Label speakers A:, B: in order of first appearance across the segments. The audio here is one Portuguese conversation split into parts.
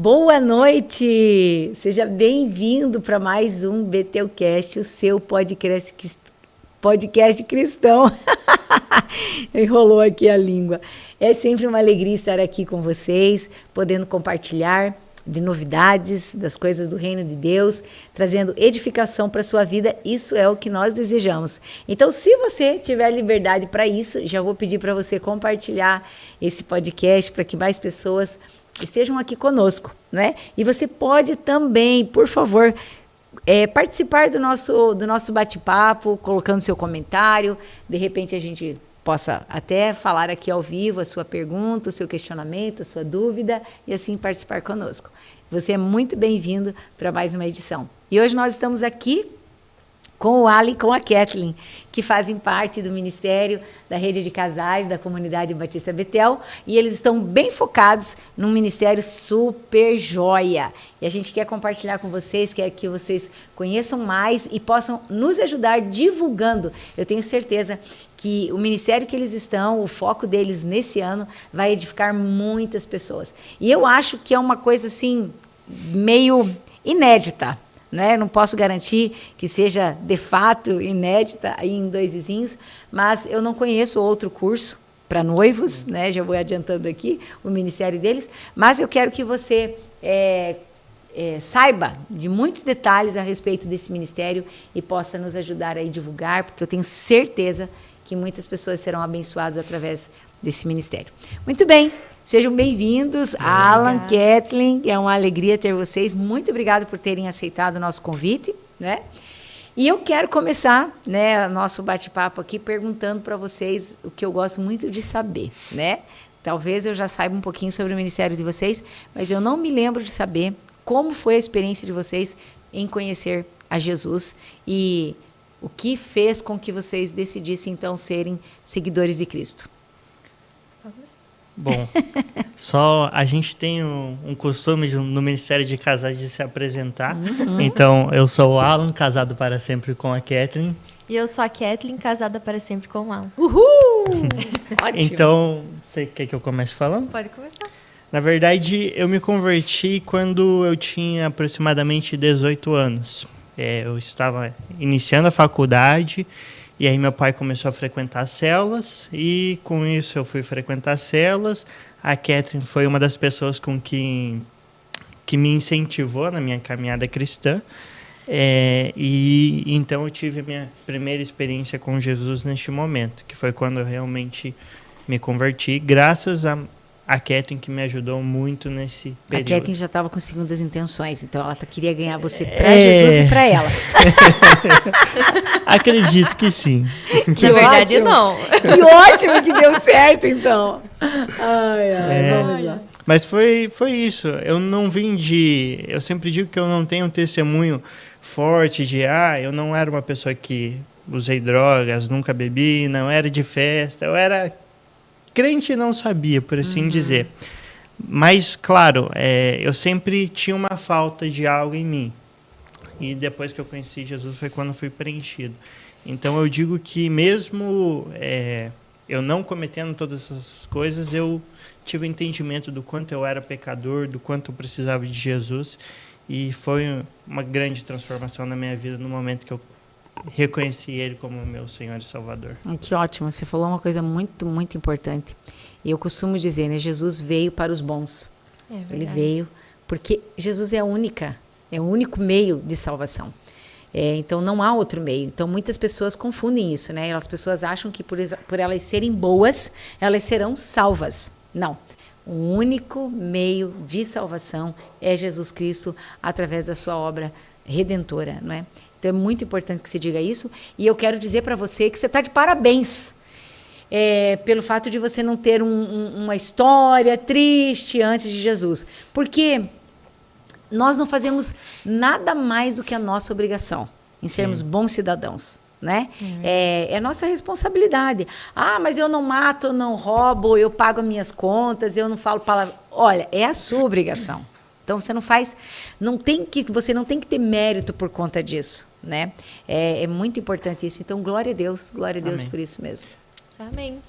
A: Boa noite! Seja bem-vindo para mais um Betelcast, o seu podcast cristão. Enrolou aqui a língua. É sempre uma alegria estar aqui com vocês, podendo compartilhar de novidades, das coisas do reino de Deus, trazendo edificação para a sua vida. Isso é o que nós desejamos. Então, se você tiver liberdade para isso, já vou pedir para você compartilhar esse podcast para que mais pessoas estejam aqui conosco, né? E você pode também, por favor, participar do nosso bate-papo, colocando seu comentário. De repente a gente possa até falar aqui ao vivo a sua pergunta, o seu questionamento, a sua dúvida e assim participar conosco. Você é muito bem-vindo para mais uma edição. E hoje nós estamos aqui com o Alan e com a Kathleen, que fazem parte do Ministério da Rede de Casais da Comunidade Batista Betel, e eles estão bem focados num ministério super joia. E a gente quer compartilhar com vocês, quer que vocês conheçam mais e possam nos ajudar divulgando. Eu tenho certeza que o ministério que eles estão, o foco deles nesse ano, vai edificar muitas pessoas. E eu acho que é uma coisa assim, meio inédita, né? Não posso garantir que seja de fato inédita aí em Dois Vizinhos, mas eu não conheço outro curso para noivos, né? Já vou adiantando aqui o ministério deles, mas eu quero que você saiba de muitos detalhes a respeito desse ministério e possa nos ajudar a divulgar, porque eu tenho certeza que muitas pessoas serão abençoadas através desse ministério. Muito bem. Sejam bem-vindos, Alan, Kathleen, é uma alegria ter vocês. Muito obrigada por terem aceitado o nosso convite, né? E eu quero começar, né, nosso bate-papo aqui perguntando para vocês o que eu gosto muito de saber, né? Talvez eu já saiba um pouquinho sobre o ministério de vocês, mas eu não me lembro de saber como foi a experiência de vocês em conhecer a Jesus e o que fez com que vocês decidissem, então, serem seguidores de Cristo.
B: Bom, só a gente tem um costume no Ministério de Casais de se apresentar. Então, eu sou o Alan, casado para sempre com a Kathleen.
C: E eu sou a Kathleen, casada para sempre com o Alan.
A: Uhul! Ótimo!
B: Então, você quer que eu comece falando?
C: Pode começar.
B: Na verdade, eu me converti quando eu tinha aproximadamente 18 anos. Eu estava iniciando a faculdade. E aí meu pai começou a frequentar células e com isso eu fui frequentar células. A Kathleen foi uma das pessoas com que me incentivou na minha caminhada cristã. E então eu tive a minha primeira experiência com Jesus neste momento, que foi quando eu realmente me converti, graças a Kathleen, que me ajudou muito nesse período.
A: A Kathleen já estava com segundas intenções, então ela queria ganhar você para Jesus e para ela.
B: Acredito que sim.
C: Que na verdade,
A: ótimo.
C: Não.
A: Que ótimo que deu certo, então. Vamos lá.
B: Mas foi isso. Eu não vim de... Eu sempre digo que eu não tenho um testemunho forte de... eu não era uma pessoa que usei drogas, nunca bebi, não era de festa. Eu era... crente não sabia, por assim dizer. Mas, claro, eu sempre tinha uma falta de algo em mim. E depois que eu conheci Jesus foi quando eu fui preenchido. Então, eu digo que mesmo eu não cometendo todas essas coisas, eu tive o entendimento do quanto eu era pecador, do quanto eu precisava de Jesus. E foi uma grande transformação na minha vida no momento que eu reconheci Ele como meu Senhor e Salvador.
A: Que ótimo, você falou uma coisa muito, muito importante. E eu costumo dizer, né, Jesus veio para os bons. Ele veio porque Jesus é o único meio de salvação. Então não há outro meio. Então muitas pessoas confundem isso, né? As pessoas acham que por elas serem boas, elas serão salvas. Não. O único meio de salvação é Jesus Cristo através da sua obra redentora, não é? Então é muito importante que se diga isso. E eu quero dizer para você que você está de parabéns pelo fato de você não ter uma história triste antes de Jesus. Porque nós não fazemos nada mais do que a nossa obrigação em sermos bons cidadãos, né? É nossa responsabilidade. Mas eu não mato, eu não roubo, eu pago as minhas contas, eu não falo palavra. Olha, é a sua obrigação. Então você você não tem que ter mérito por conta disso, né? É muito importante isso. Então glória a Deus
B: Amém.
A: Por isso mesmo.
C: Amém.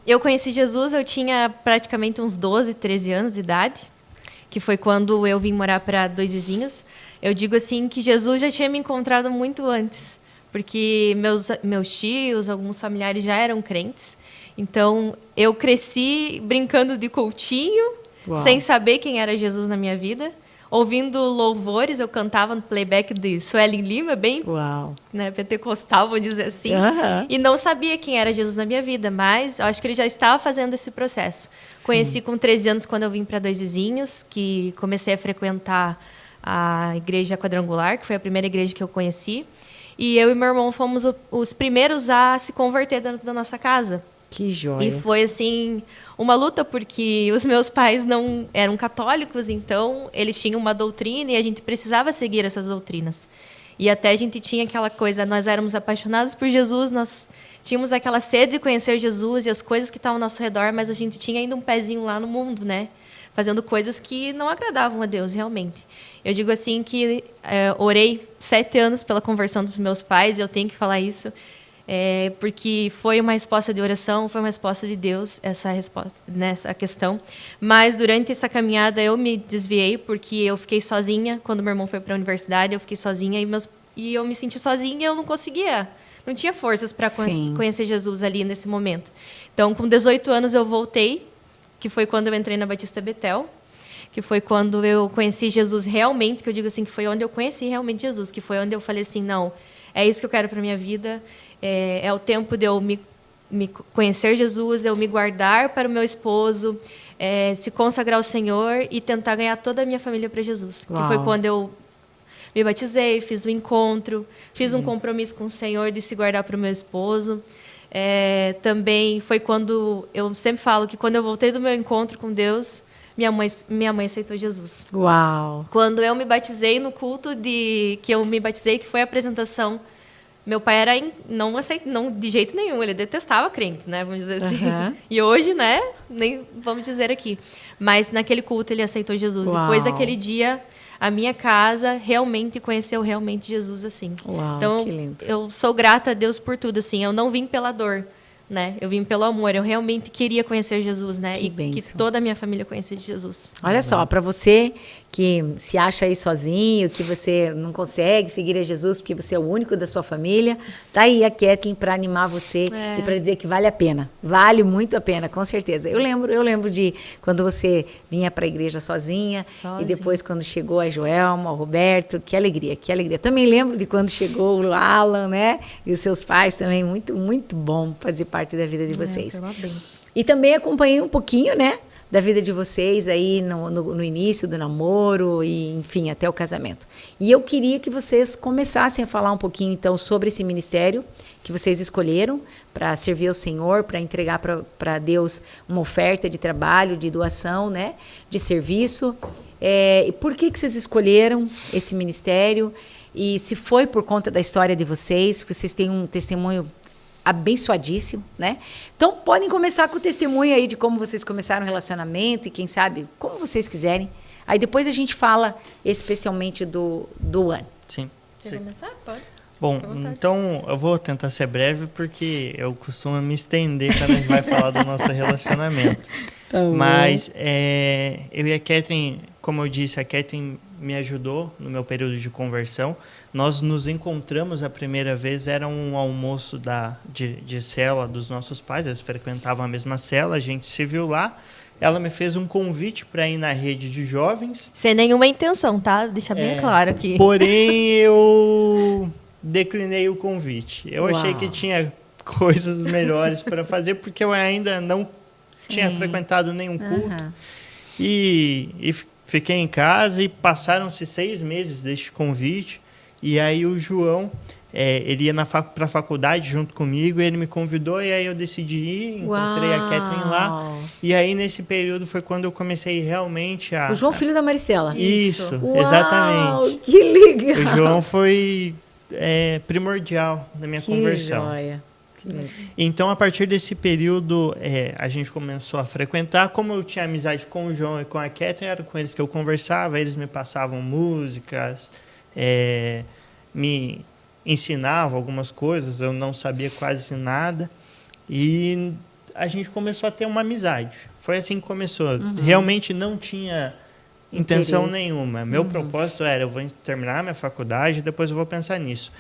C: Eu conheci Jesus, eu tinha praticamente uns 12, 13 anos de idade. que foi quando eu vim morar para Dois Vizinhos. Eu digo assim que Jesus já tinha me encontrado muito antes, porque meus tios, alguns familiares já eram crentes. Então, eu cresci brincando de coutinho, sem saber quem era Jesus na minha vida. Ouvindo louvores, eu cantava no playback de Suelen Lima, bem né, pentecostal, vamos dizer assim. E não sabia quem era Jesus na minha vida, mas eu acho que ele já estava fazendo esse processo. Sim. Conheci com 13 anos quando eu vim para Dois Vizinhos, que comecei a frequentar a igreja quadrangular, que foi a primeira igreja que eu conheci. E eu e meu irmão fomos os primeiros a se converter dentro da nossa casa.
A: Que joia.
C: E foi, assim, uma luta, porque os meus pais não eram católicos, então eles tinham uma doutrina e a gente precisava seguir essas doutrinas. E até a gente tinha aquela coisa, nós éramos apaixonados por Jesus, nós tínhamos aquela sede de conhecer Jesus e as coisas que estavam ao nosso redor, mas a gente tinha ainda um pezinho lá no mundo, né? Fazendo coisas que não agradavam a Deus, realmente. Eu digo assim que orei 7 anos pela conversão dos meus pais, e eu tenho que falar isso, porque foi uma resposta de oração, foi uma resposta de Deus, essa resposta nessa questão. Mas durante essa caminhada eu me desviei, porque eu fiquei sozinha. Quando meu irmão foi para a universidade, eu fiquei sozinha e eu me senti sozinha e eu não conseguia, não tinha forças para conhecer Jesus ali nesse momento. Então, com 18 anos eu voltei, que foi quando eu entrei na Batista Betel, que foi quando eu conheci Jesus realmente, que eu digo assim, que foi onde eu conheci realmente Jesus, que foi onde eu falei assim, não, é isso que eu quero para minha vida. É o tempo de eu me conhecer Jesus, eu me guardar para o meu esposo, se consagrar ao Senhor e tentar ganhar toda a minha família para Jesus. Que foi quando eu me batizei, fiz um encontro, fiz um compromisso com o Senhor de se guardar para o meu esposo. Também foi quando, eu sempre falo que quando eu voltei do meu encontro com Deus, minha mãe aceitou Jesus.
A: Uau!
C: Quando eu me batizei no culto que eu me batizei, que foi a apresentação, meu pai era não de jeito nenhum, ele detestava crentes, né, vamos dizer assim. E hoje, né, nem vamos dizer aqui. Mas naquele culto ele aceitou Jesus.
A: Uau.
C: Depois daquele dia, a minha casa realmente conheceu realmente Jesus, assim.
A: Uau,
C: então,
A: que lindo. Eu
C: sou grata a Deus por tudo, assim. Eu não vim pela dor, né? Eu vim pelo amor. Eu realmente queria conhecer Jesus, né? Que toda a minha família conhecesse Jesus.
A: Olha só, para você que se acha aí sozinho, que você não consegue seguir a Jesus porque você é o único da sua família, tá aí a Kathleen para animar você e para dizer que vale a pena. Vale muito a pena, com certeza. Eu lembro de quando você vinha para a igreja sozinha e depois quando chegou a Joelma, o Roberto, que alegria, que alegria. Também lembro de quando chegou o Alan, né? E os seus pais também, muito, muito bom fazer parte da vida de vocês. E também acompanhei um pouquinho, né? Da vida de vocês aí no início do namoro e, enfim, até o casamento. E eu queria que vocês começassem a falar um pouquinho, então, sobre esse ministério que vocês escolheram para servir ao Senhor, para entregar para Deus uma oferta de trabalho, de doação, né, de serviço. E por que vocês escolheram esse ministério? E se foi por conta da história de vocês, que vocês têm um testemunho abençoadíssimo, né? Então, podem começar com o testemunho aí de como vocês começaram o relacionamento e, quem sabe, como vocês quiserem. Aí depois a gente fala especialmente do ano.
B: Sim.
C: Quer começar? Pode.
B: Bom, então eu vou tentar ser breve porque eu costumo me estender quando a gente vai falar do nosso relacionamento. Mas eu e a Kathleen, como eu disse, a Kathleen me ajudou no meu período de conversão. Nós nos encontramos a primeira vez, era um almoço de célula dos nossos pais, eles frequentavam a mesma célula, a gente se viu lá. Ela me fez um convite para ir na rede de jovens.
C: Sem nenhuma intenção, tá? Deixa bem claro aqui.
B: Porém, eu declinei o convite. Eu achei que tinha coisas melhores para fazer, porque eu ainda não tinha frequentado nenhum culto. E fiquei em casa e passaram-se 6 meses deste convite. E aí o João, ele ia para a faculdade junto comigo, e ele me convidou, e aí eu decidi ir, encontrei a Kathleen lá. E aí nesse período foi quando eu comecei realmente a...
A: O João, filho da Maristela.
B: Isso,
A: Uau,
B: exatamente.
A: Que legal!
B: O João foi primordial na minha conversão.
A: Joia.
B: Então, a partir desse período, a gente começou a frequentar. Como eu tinha amizade com o João e com a Kathleen, era com eles que eu conversava, eles me passavam músicas, me ensinavam algumas coisas, eu não sabia quase nada. E a gente começou a ter uma amizade. Foi assim que começou. Realmente não tinha intenção
A: Interesse.
B: nenhuma. Meu propósito era, eu vou terminar minha faculdade e depois eu vou pensar nisso.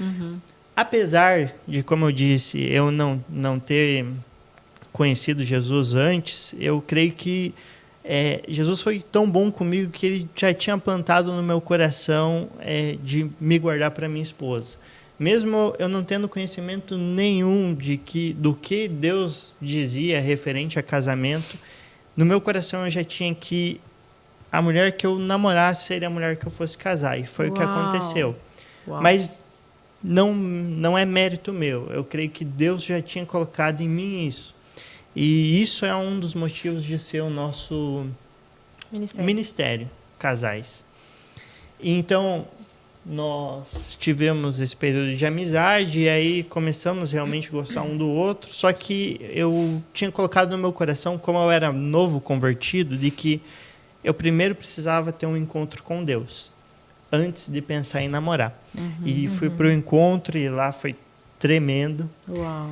B: Apesar de, como eu disse, eu não ter conhecido Jesus antes, eu creio que Jesus foi tão bom comigo que ele já tinha plantado no meu coração de me guardar para minha esposa. Mesmo eu não tendo conhecimento nenhum do que Deus dizia referente a casamento, no meu coração eu já tinha que a mulher que eu namorasse seria a mulher que eu fosse casar. E foi o que aconteceu.
A: Uau.
B: Mas não é mérito meu. Eu creio que Deus já tinha colocado em mim isso. E isso é um dos motivos de ser o nosso ministério, casais. E então, nós tivemos esse período de amizade e aí começamos realmente a gostar um do outro. Só que eu tinha colocado no meu coração, como eu era novo convertido, de que eu primeiro precisava ter um encontro com Deus, antes de pensar em namorar. E fui para o encontro e lá foi tremendo.
A: Uau.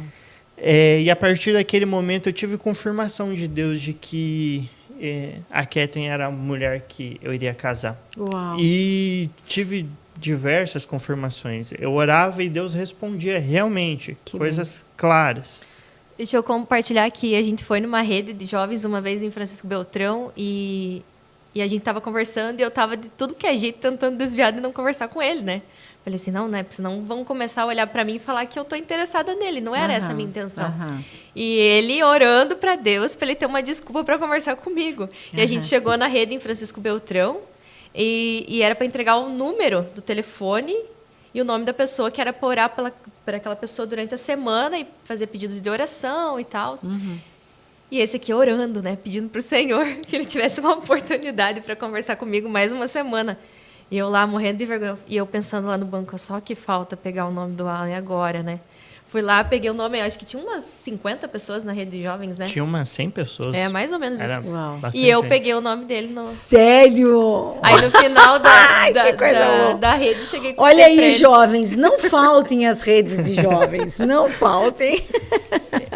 B: E a partir daquele momento eu tive confirmação de Deus de que a Catherine era a mulher que eu iria casar.
A: Uau.
B: E tive diversas confirmações. Eu orava e Deus respondia realmente, coisas claras.
C: Deixa eu compartilhar que a gente foi numa rede de jovens uma vez em Francisco Beltrão e a gente tava conversando e eu tava de tudo que é jeito tentando desviar de não conversar com ele, né? Falei assim, não, né? Porque senão vão começar a olhar para mim e falar que eu tô interessada nele. Não era essa a minha intenção. E ele orando para Deus para ele ter uma desculpa para conversar comigo. E a gente chegou na rede em Francisco Beltrão e era para entregar o número do telefone e o nome da pessoa que era para orar por aquela pessoa durante a semana e fazer pedidos de oração e tal. E esse aqui orando, né? Pedindo para o Senhor que ele tivesse uma oportunidade para conversar comigo mais uma semana. E eu lá morrendo de vergonha. E eu pensando lá no banco, só que falta pegar o nome do Alan agora, né? Fui lá, peguei o nome, acho que tinha umas 50 pessoas na rede de jovens, né?
B: Tinha umas 100 pessoas.
C: Mais ou menos
B: Era
C: isso.
B: bastante
C: E eu
B: gente.
C: peguei o nome dele no...
A: Sério?
C: Aí no final
A: Que coisa boa.
C: da rede, cheguei com
A: Olha
C: pra
A: aí,
C: ele.
A: jovens, não faltem as redes de jovens, não faltem.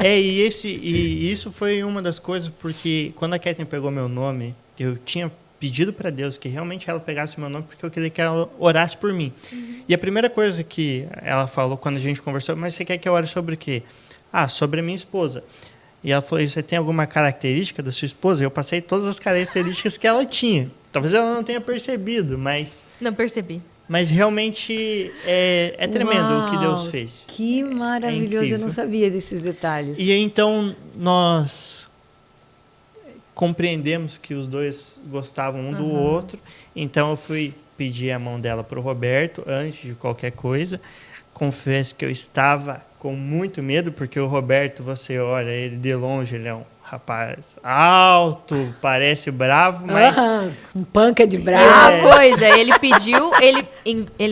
B: E isso foi uma das coisas, porque quando a Catherine pegou meu nome, eu tinha pedido para Deus que realmente ela pegasse meu nome, porque eu queria que ela orasse por mim. E a primeira coisa que ela falou quando a gente conversou, mas você quer que eu ore sobre o quê? Sobre a minha esposa. E ela falou, você tem alguma característica da sua esposa? E eu passei todas as características que ela tinha. Talvez ela não tenha percebido, mas...
C: Não percebi.
B: Mas realmente é tremendo o que Deus fez.
A: Que maravilhoso, eu não sabia desses detalhes.
B: E então nós compreendemos que os dois gostavam um do outro. Então eu fui pedir a mão dela para o Roberto antes de qualquer coisa. Confesso que eu estava com muito medo, porque o Roberto, você olha ele de longe, ele é um rapaz alto, parece bravo, mas...
A: um panca de
C: E
A: bravo.
C: uma coisa, ele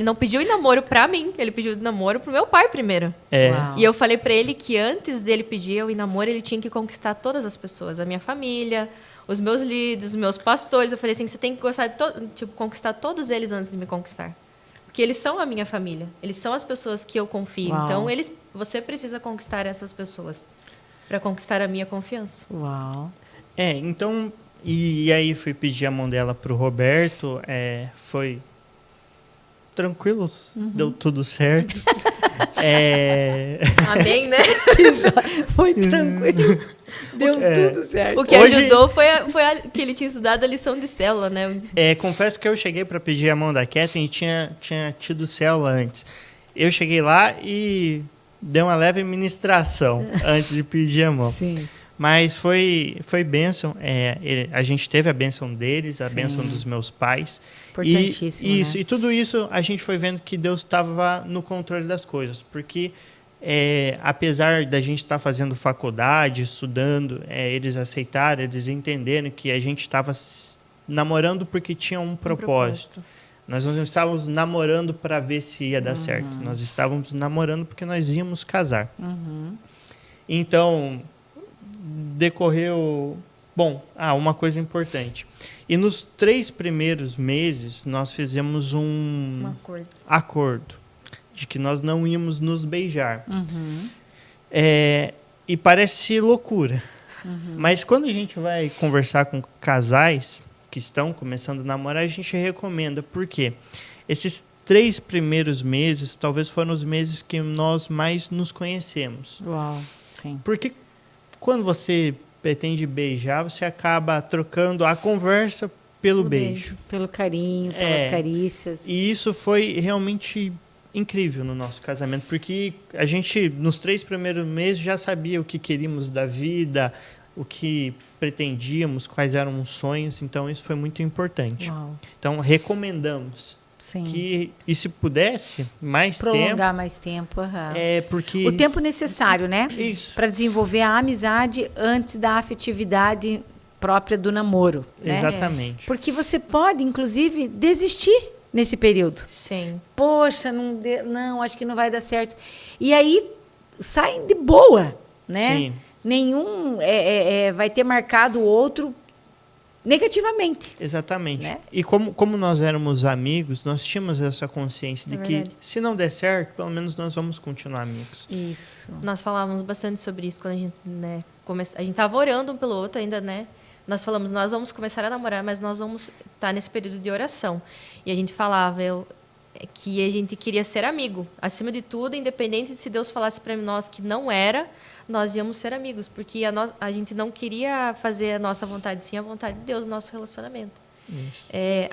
C: não pediu em namoro pra mim, ele pediu em namoro pro meu pai primeiro.
A: Uau.
C: E eu falei pra ele que antes dele pedir eu em namoro, ele tinha que conquistar todas as pessoas, a minha família, os meus líderes, os meus pastores. Eu falei assim, você tem que gostar de conquistar todos eles antes de me conquistar. Porque eles são a minha família, eles são as pessoas que eu confio.
A: Uau.
C: Então, você precisa conquistar essas pessoas para conquistar a minha confiança.
A: Uau.
B: Então... E aí fui pedir a mão dela pro Roberto, foi tranquilo, deu tudo certo.
C: Amém, né?
A: Foi tranquilo. Deu tudo certo.
C: O que
B: Hoje-
C: ajudou foi que ele tinha estudado a lição de célula, né?
B: Confesso que eu cheguei para pedir a mão da Catherine e tinha tido célula antes. Eu cheguei lá e dei uma leve ministração antes de pedir a mão.
A: Sim.
B: Mas foi bênção. A gente teve a bênção deles, a
A: Sim.
B: bênção dos meus pais.
A: Importantíssimo,
B: Isso,
A: né?
B: e tudo isso a gente foi vendo que Deus estava no controle das coisas. Porque apesar da gente estar fazendo faculdade, estudando, eles aceitaram, eles entenderam que a gente estava namorando porque tinha um propósito. Nós não estávamos namorando para ver se ia dar certo. Nós estávamos namorando porque nós íamos casar. Então... decorreu... Bom, uma coisa importante. E nos 3 primeiros meses, nós fizemos um acordo de que nós não íamos nos beijar. E parece loucura. Mas quando a gente vai conversar com casais, que estão começando a namorar, a gente recomenda. Por quê? Esses 3 primeiros meses talvez foram os meses que nós mais nos conhecemos.
A: Uau, sim.
B: Porque quando você pretende beijar, você acaba trocando a conversa pelo beijo.
A: Pelo carinho, pelas carícias.
B: E isso foi realmente incrível no nosso casamento, porque a gente, nos 3 primeiros meses, já sabia o que queríamos da vida, o que pretendíamos, quais eram os sonhos, então isso foi muito importante.
A: Uau.
B: Então, recomendamos.
A: Sim.
B: E se pudesse, mais
A: prolongar
B: tempo,
A: mais tempo.
B: porque...
A: O tempo necessário, né?
B: Isso.
A: Para desenvolver a amizade antes da afetividade própria do namoro. Né?
B: Exatamente.
A: Porque você pode, inclusive, desistir nesse período.
C: Sim.
A: Poxa, não, acho que não vai dar certo. E aí, saem de boa, né?
B: Sim.
A: Nenhum vai ter marcado o outro negativamente.
B: Exatamente.
A: Né?
B: E como nós éramos amigos, nós tínhamos essa consciência de que, se não der certo, pelo menos nós vamos continuar amigos.
A: Isso.
C: Nós falávamos bastante sobre isso quando a gente, né, a gente estava orando um pelo outro ainda, né? Nós falamos, nós vamos começar a namorar, mas nós vamos estar nesse período de oração. E a gente falava que a gente queria ser amigo. Acima de tudo, independente de se Deus falasse para nós que não era, nós íamos ser amigos, porque a gente não queria fazer a nossa vontade, sim a vontade de Deus no nosso relacionamento.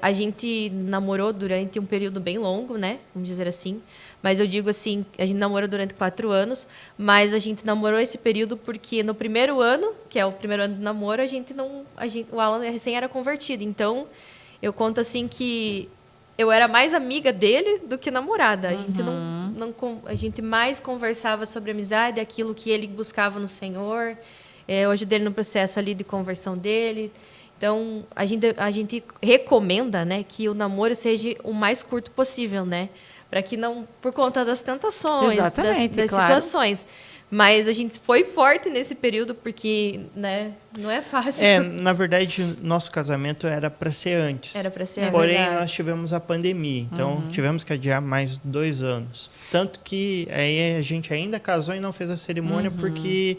C: A gente namorou durante um período bem longo, né? Vamos dizer assim. Mas eu digo assim, a gente namorou durante 4 anos, mas a gente namorou esse período porque no primeiro ano, que é o primeiro ano de namoro, o Alan recém era convertido. Então, eu conto assim que eu era mais amiga dele do que namorada. A gente a gente mais conversava sobre amizade, aquilo que ele buscava no Senhor. Eu ajudei ele no processo ali de conversão dele. Então, a gente recomenda, né, que o namoro seja o mais curto possível, né? Para que não, por conta das tentações, das claro. Situações. Mas a gente foi forte nesse período porque, né, não é fácil.
B: Na verdade, nosso casamento era para ser antes.
C: Era para ser antes.
B: Porém, nós tivemos a pandemia, então tivemos que adiar mais 2 anos. Tanto que aí a gente ainda casou e não fez a cerimônia porque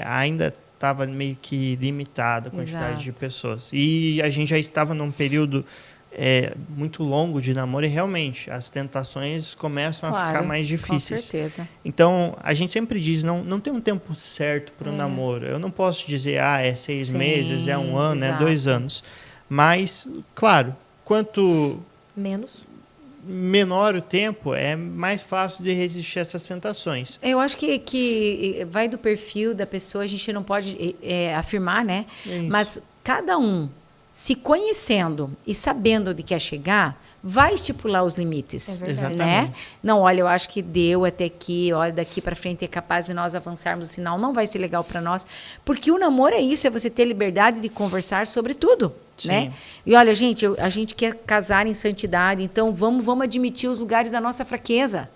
B: ainda estava meio que limitado a quantidade de pessoas. E a gente já estava num período muito longo de namoro e realmente as tentações começam a ficar mais difíceis.
A: Com certeza.
B: Então, a gente sempre diz, não tem um tempo certo para o namoro. Eu não posso dizer, é 6 meses, é 1 ano, é 2 anos. Mas, claro, quanto menor o tempo, é mais fácil de resistir a essas tentações.
A: Eu acho que vai do perfil da pessoa, a gente não pode afirmar, né? Mas cada um, se conhecendo e sabendo onde quer chegar, vai estipular os limites. Né? Não, olha, eu acho que deu até aqui, olha, daqui para frente é capaz de nós avançarmos, senão não vai ser legal para nós. Porque o namoro é isso, é você ter liberdade de conversar sobre tudo. Né? E olha, gente, a gente quer casar em santidade, então vamos admitir os lugares da nossa fraqueza.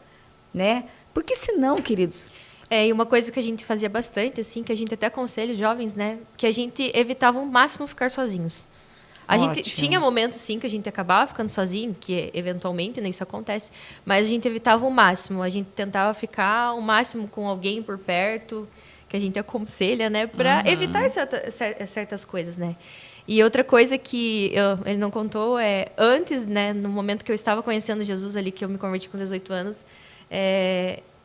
A: Né? Porque senão, queridos...
C: E uma coisa que a gente fazia bastante, assim, que a gente até aconselha os jovens, né? Que a gente evitava ao máximo ficar sozinhos. A gente tinha momentos, sim, que a gente acabava ficando sozinho, que eventualmente, né, isso acontece, mas a gente evitava o máximo. A gente tentava ficar o máximo com alguém por perto, que a gente aconselha, né, para evitar certas coisas, né. E outra coisa que ele não contou antes, né, no momento que eu estava conhecendo Jesus ali, que eu me converti com 18 anos,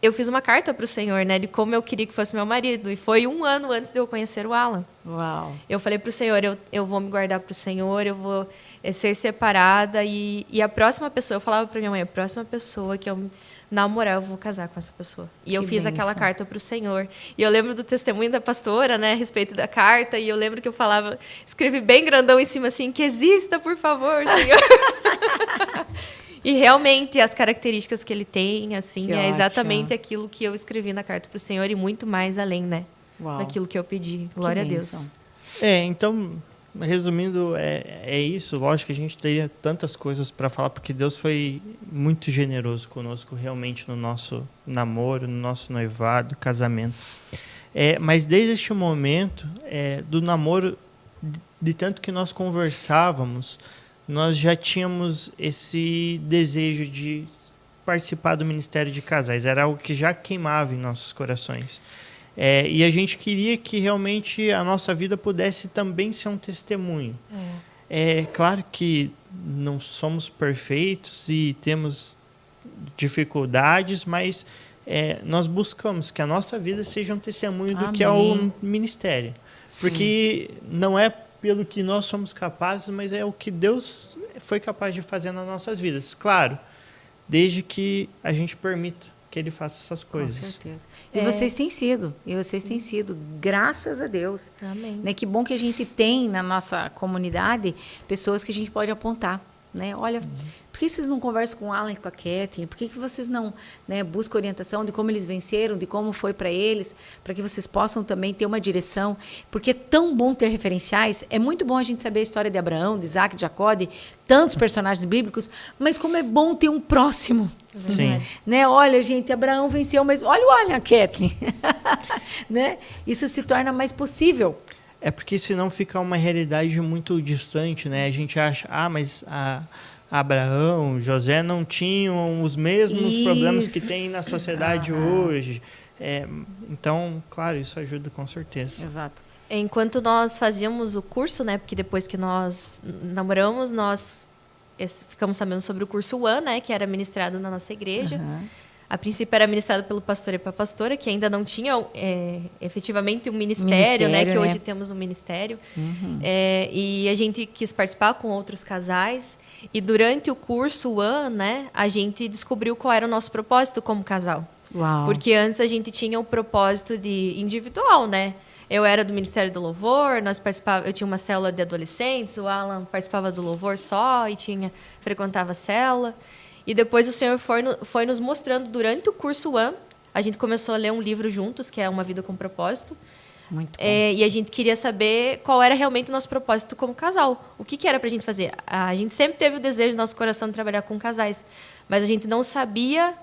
C: eu fiz uma carta para o Senhor, né, de como eu queria que fosse meu marido. E foi 1 ano antes de eu conhecer o Alan.
A: Uau.
C: Eu falei para o Senhor, eu vou me guardar para o Senhor, eu vou ser separada. E a próxima pessoa, eu falava para minha mãe, a próxima pessoa que eu namorar, eu vou casar com essa pessoa. E eu fiz aquela carta para o Senhor. E eu lembro do testemunho da pastora, né, a respeito da carta. E eu lembro que eu falava, escrevi bem grandão em cima assim, que exista, por favor, Senhor. E realmente as características que ele tem, assim,
A: que
C: exatamente aquilo que eu escrevi na carta para o Senhor e muito mais além, né?
A: Uau.
C: Daquilo que eu pedi. Glória a Deus.
B: Então, resumindo, é isso. Lógico que a gente teria tantas coisas para falar, porque Deus foi muito generoso conosco, realmente, no nosso namoro, no nosso noivado, casamento. Mas desde este momento do namoro, de tanto que nós conversávamos, nós já tínhamos esse desejo de participar do Ministério de Casais. Era algo que já queimava em nossos corações. E a gente queria que realmente a nossa vida pudesse também ser um testemunho. É claro que não somos perfeitos e temos dificuldades, mas nós buscamos que a nossa vida seja um testemunho do que é o ministério.
A: Sim.
B: Porque não é pelo que nós somos capazes, mas é o que Deus foi capaz de fazer nas nossas vidas. Claro, desde que a gente permita que Ele faça essas coisas.
A: Com certeza. E vocês têm sido, graças a Deus.
C: Amém.
A: Né? Que bom que a gente tem na nossa comunidade pessoas que a gente pode apontar. Né? Olha, por que vocês não conversam com o Alan e com a Kathleen? Por que vocês não, né, buscam orientação de como eles venceram, de como foi para eles, para que vocês possam também ter uma direção? Porque é tão bom ter referenciais. É muito bom a gente saber a história de Abraão, de Isaac, de Jacó, de tantos personagens bíblicos, mas como é bom ter um próximo.
B: Sim.
A: Né? Olha, gente, Abraão venceu, mas olha o Alan, a Kathleen. Né? Isso se torna mais possível.
B: É porque senão fica uma realidade muito distante, né? A gente acha, mas Abraão, José não tinham os mesmos problemas que tem na sociedade hoje. Então, claro, isso ajuda com certeza.
A: Exato.
C: Enquanto nós fazíamos o curso, né? Porque depois que nós namoramos, nós ficamos sabendo sobre o curso One, né? Que era ministrado na nossa igreja. A princípio era ministrado pelo pastor e pela pastora, que ainda não tinha efetivamente um ministério, né? Que hoje temos um ministério. E a gente quis participar com outros casais. E durante o curso One, né? A gente descobriu qual era o nosso propósito como casal.
A: Uau.
C: Porque antes a gente tinha o propósito de individual, né? Eu era do Ministério do Louvor, eu tinha uma célula de adolescentes, o Alan participava do Louvor só e frequentava a célula. E depois o Senhor foi nos mostrando, durante o curso One, a gente começou a ler um livro juntos, que é Uma Vida com Propósito.
A: Muito bom.
C: E a gente queria saber qual era realmente o nosso propósito como casal. O que era para a gente fazer? A gente sempre teve o desejo no nosso coração de trabalhar com casais, mas a gente não sabia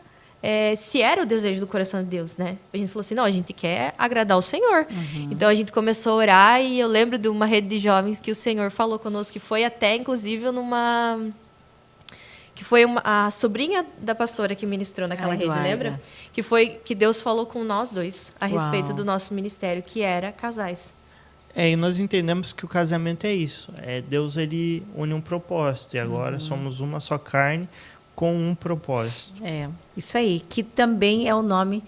C: se era o desejo do coração de Deus, né? A gente falou assim, não, a gente quer agradar o Senhor. Então a gente começou a orar e eu lembro de uma rede de jovens que o Senhor falou conosco, que foi até, inclusive, que foi a sobrinha da pastora que ministrou naquela rede, lembra? Que foi que Deus falou com nós dois a respeito do nosso ministério, que era casais.
B: E nós entendemos que o casamento é isso. Deus, ele une um propósito. E agora somos uma só carne com um propósito.
A: Isso aí. Que também é o nome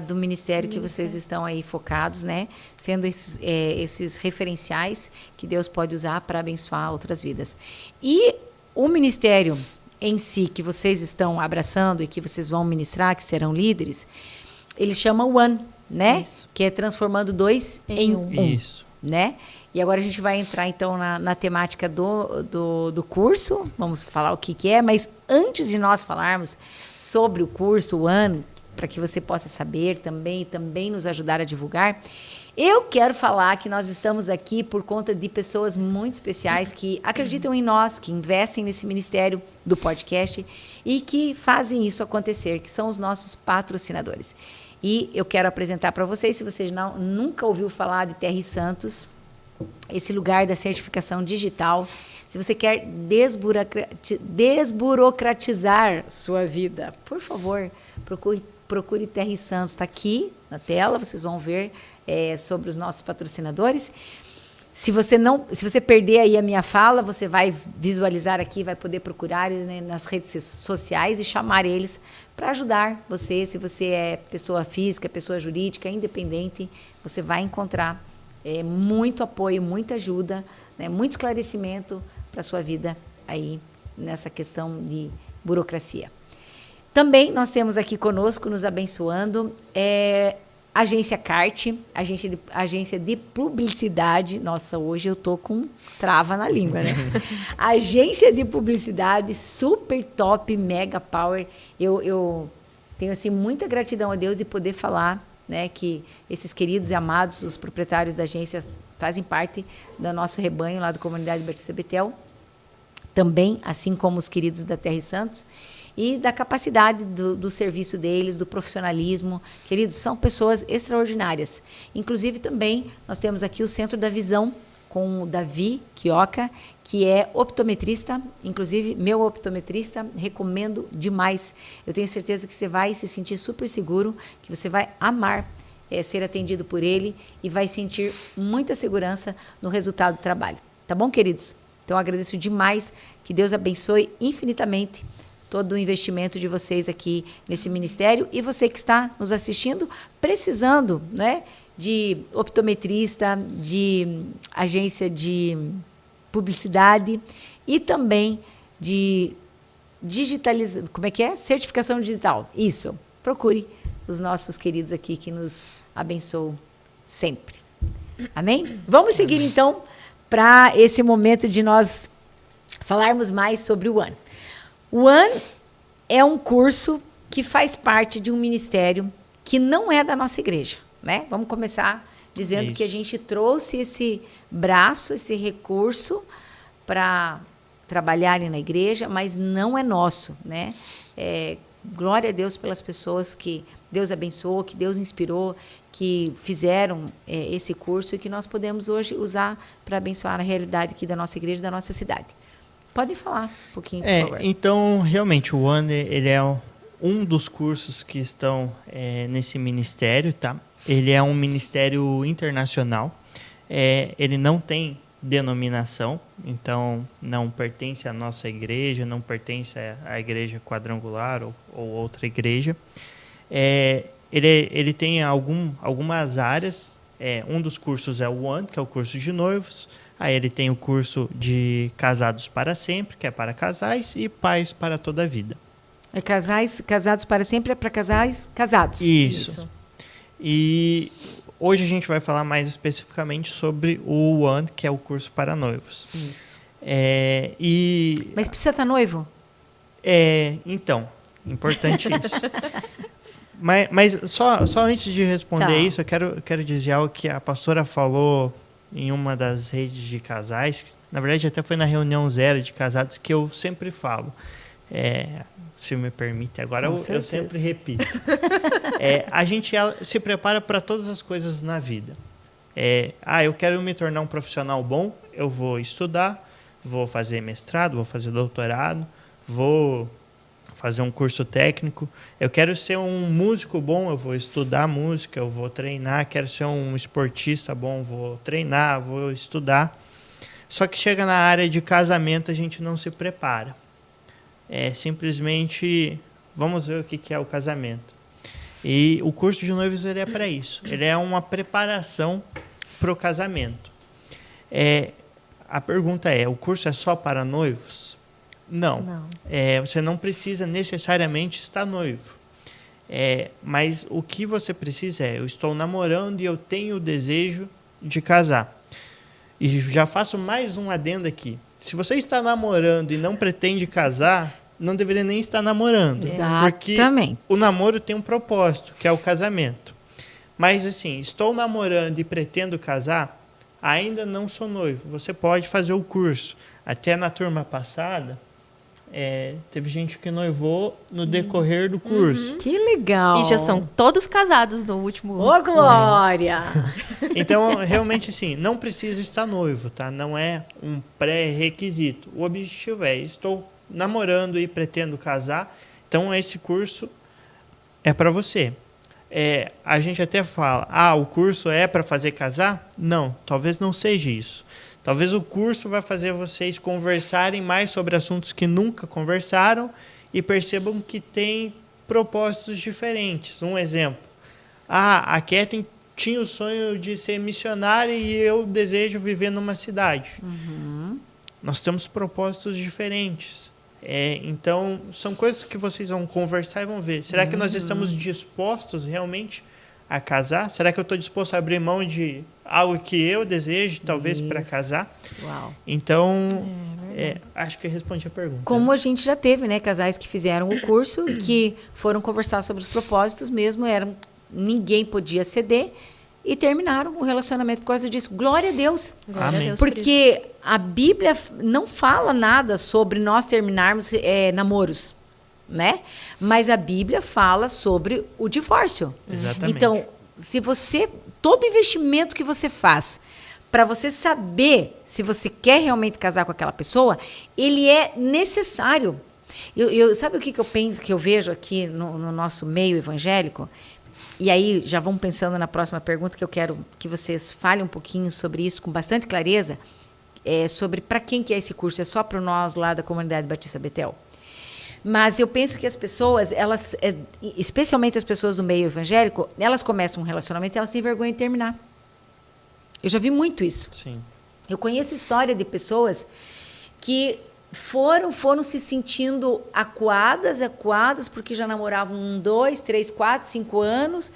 A: do ministério que vocês estão aí focados, né? Sendo esses referenciais que Deus pode usar para abençoar outras vidas. E o ministério em si, que vocês estão abraçando e que vocês vão ministrar, que serão líderes, ele chama One, né? Isso. Que é transformando dois em um.
B: Isso.
A: Né? E agora a gente vai entrar, então, na temática do curso. Vamos falar o que é, mas antes de nós falarmos sobre o curso One, para que você possa saber também nos ajudar a divulgar, eu quero falar que nós estamos aqui por conta de pessoas muito especiais que acreditam em nós, que investem nesse ministério do podcast e que fazem isso acontecer, que são os nossos patrocinadores. E eu quero apresentar para vocês, se vocês nunca ouviu falar de TR Santos, esse lugar da certificação digital, se você quer desburocratizar sua vida, por favor, procure TR Santos, está aqui na tela, vocês vão ver sobre os nossos patrocinadores. Se você perder aí a minha fala, você vai visualizar aqui, vai poder procurar, né, nas redes sociais e chamar eles para ajudar você. Se você é pessoa física, pessoa jurídica, independente, você vai encontrar muito apoio, muita ajuda, né, muito esclarecimento para a sua vida aí nessa questão de burocracia. Também nós temos aqui conosco, nos abençoando, Agência CART, agência de publicidade. Nossa, hoje eu tô com trava na língua, né? Agência de publicidade super top, mega power. Eu tenho assim muita gratidão a Deus de poder falar, né, que esses queridos e amados, os proprietários da agência, fazem parte do nosso rebanho lá do Comunidade Batista Betel, também, assim como os queridos da TR Santos. E da capacidade do serviço deles, do profissionalismo. Queridos, são pessoas extraordinárias. Inclusive, também, nós temos aqui o Centro da Visão, com o Davi Quioca, que é optometrista, inclusive meu optometrista, recomendo demais. Eu tenho certeza que você vai se sentir super seguro, que você vai amar ser atendido por ele e vai sentir muita segurança no resultado do trabalho. Tá bom, queridos? Então, eu agradeço demais, que Deus abençoe infinitamente todo o investimento de vocês aqui nesse ministério. E você que está nos assistindo, precisando, né, de optometrista, de agência de publicidade e também de certificação digital. Isso. Procure os nossos queridos aqui que nos abençoam sempre. Amém? Vamos seguir, então, para esse momento de nós falarmos mais sobre o One. O One é um curso que faz parte de um ministério que não é da nossa igreja, né? Vamos começar dizendo que a gente trouxe esse braço, esse recurso para trabalharem na igreja, mas não é nosso, né? Glória a Deus pelas pessoas que Deus abençoou, que Deus inspirou, que fizeram esse curso e que nós podemos hoje usar para abençoar a realidade aqui da nossa igreja, da nossa cidade. Podem falar um pouquinho, por favor.
B: Então, realmente, o One, ele é um dos cursos que estão nesse ministério, tá? Ele é um ministério internacional. Ele não tem denominação, então não pertence à nossa igreja, não pertence à igreja quadrangular ou outra igreja. Ele tem algumas áreas. Um dos cursos é o One, que é o curso de noivos. Aí ele tem o curso de casados para sempre, que é para casais, e pais para toda a vida.
A: Casados para sempre é para casais casados.
B: Isso. E hoje a gente vai falar mais especificamente sobre o One, que é o curso para noivos.
A: Isso.
B: Mas
A: precisa estar noivo?
B: Então, importante isso. Mas só antes de responder isso, eu quero dizer algo que a pastora falou em uma das redes de casais, que, na verdade até foi na reunião 0 de casados, que eu sempre falo, se me permite, agora eu sempre repito. A gente se prepara para todas as coisas na vida. Eu quero me tornar um profissional bom, eu vou estudar, vou fazer mestrado, vou fazer doutorado, vou fazer um curso técnico. Eu quero ser um músico bom, eu vou estudar música, eu vou treinar. Quero ser um esportista bom, vou treinar, vou estudar. Só que chega na área de casamento, a gente não se prepara. Simplesmente, vamos ver o que é o casamento. E o curso de noivos, ele é para isso. Ele é uma preparação para o casamento. A pergunta o curso é só para noivos? Não. Você não precisa necessariamente estar noivo. Mas o que você precisa eu estou namorando e eu tenho o desejo de casar. E já faço mais um adendo aqui. Se você está namorando e não pretende casar, não deveria nem estar namorando.
A: Exatamente.
B: Porque o namoro tem um propósito, que é o casamento. Mas assim, estou namorando e pretendo casar, ainda não sou noivo. Você pode fazer o curso. Até na turma passada, teve gente que noivou no decorrer do curso.
A: Que legal!
C: E já são todos casados no último ano.
A: Ô, glória!
B: Então, realmente, assim, não precisa estar noivo, tá? Não é um pré-requisito. O objetivo estou namorando e pretendo casar, então esse curso é para você. A gente até fala, o curso é para fazer casar? Não, talvez não seja isso. Talvez o curso vai fazer vocês conversarem mais sobre assuntos que nunca conversaram e percebam que tem propósitos diferentes. Um exemplo. A Kathleen tinha o sonho de ser missionária e eu desejo viver numa cidade. Nós temos propósitos diferentes. Então, são coisas que vocês vão conversar e vão ver. Será que nós estamos dispostos realmente a casar? Será que eu estou disposto a abrir mão de algo que eu desejo, talvez, para casar?
A: Uau.
B: Então, acho que eu respondi a pergunta.
A: Como a gente já teve, né, casais que fizeram o curso e que foram conversar sobre os propósitos mesmo, ninguém podia ceder e terminaram o relacionamento por causa disso. Glória a Deus.
C: Glória a Deus.
A: Porque a Bíblia não fala nada sobre nós terminarmos namoros, né? Mas a Bíblia fala sobre o divórcio.
B: Exatamente.
A: Então, todo investimento que você faz para você saber se você quer realmente casar com aquela pessoa, ele é necessário. Sabe o que eu penso, que eu vejo aqui no nosso meio evangélico? E aí, já vamos pensando na próxima pergunta, que eu quero que vocês falem um pouquinho sobre isso com bastante clareza. sobre para quem que é esse curso. É só para nós lá da comunidade Batista Betel. Mas eu penso que as pessoas, elas, especialmente as pessoas do meio evangélico, elas começam um relacionamento e elas têm vergonha de terminar. Eu já vi muito isso.
B: Sim.
A: Eu conheço história de pessoas que foram se sentindo acuadas, porque já namoravam 1, 2, 3, 4, 5 anos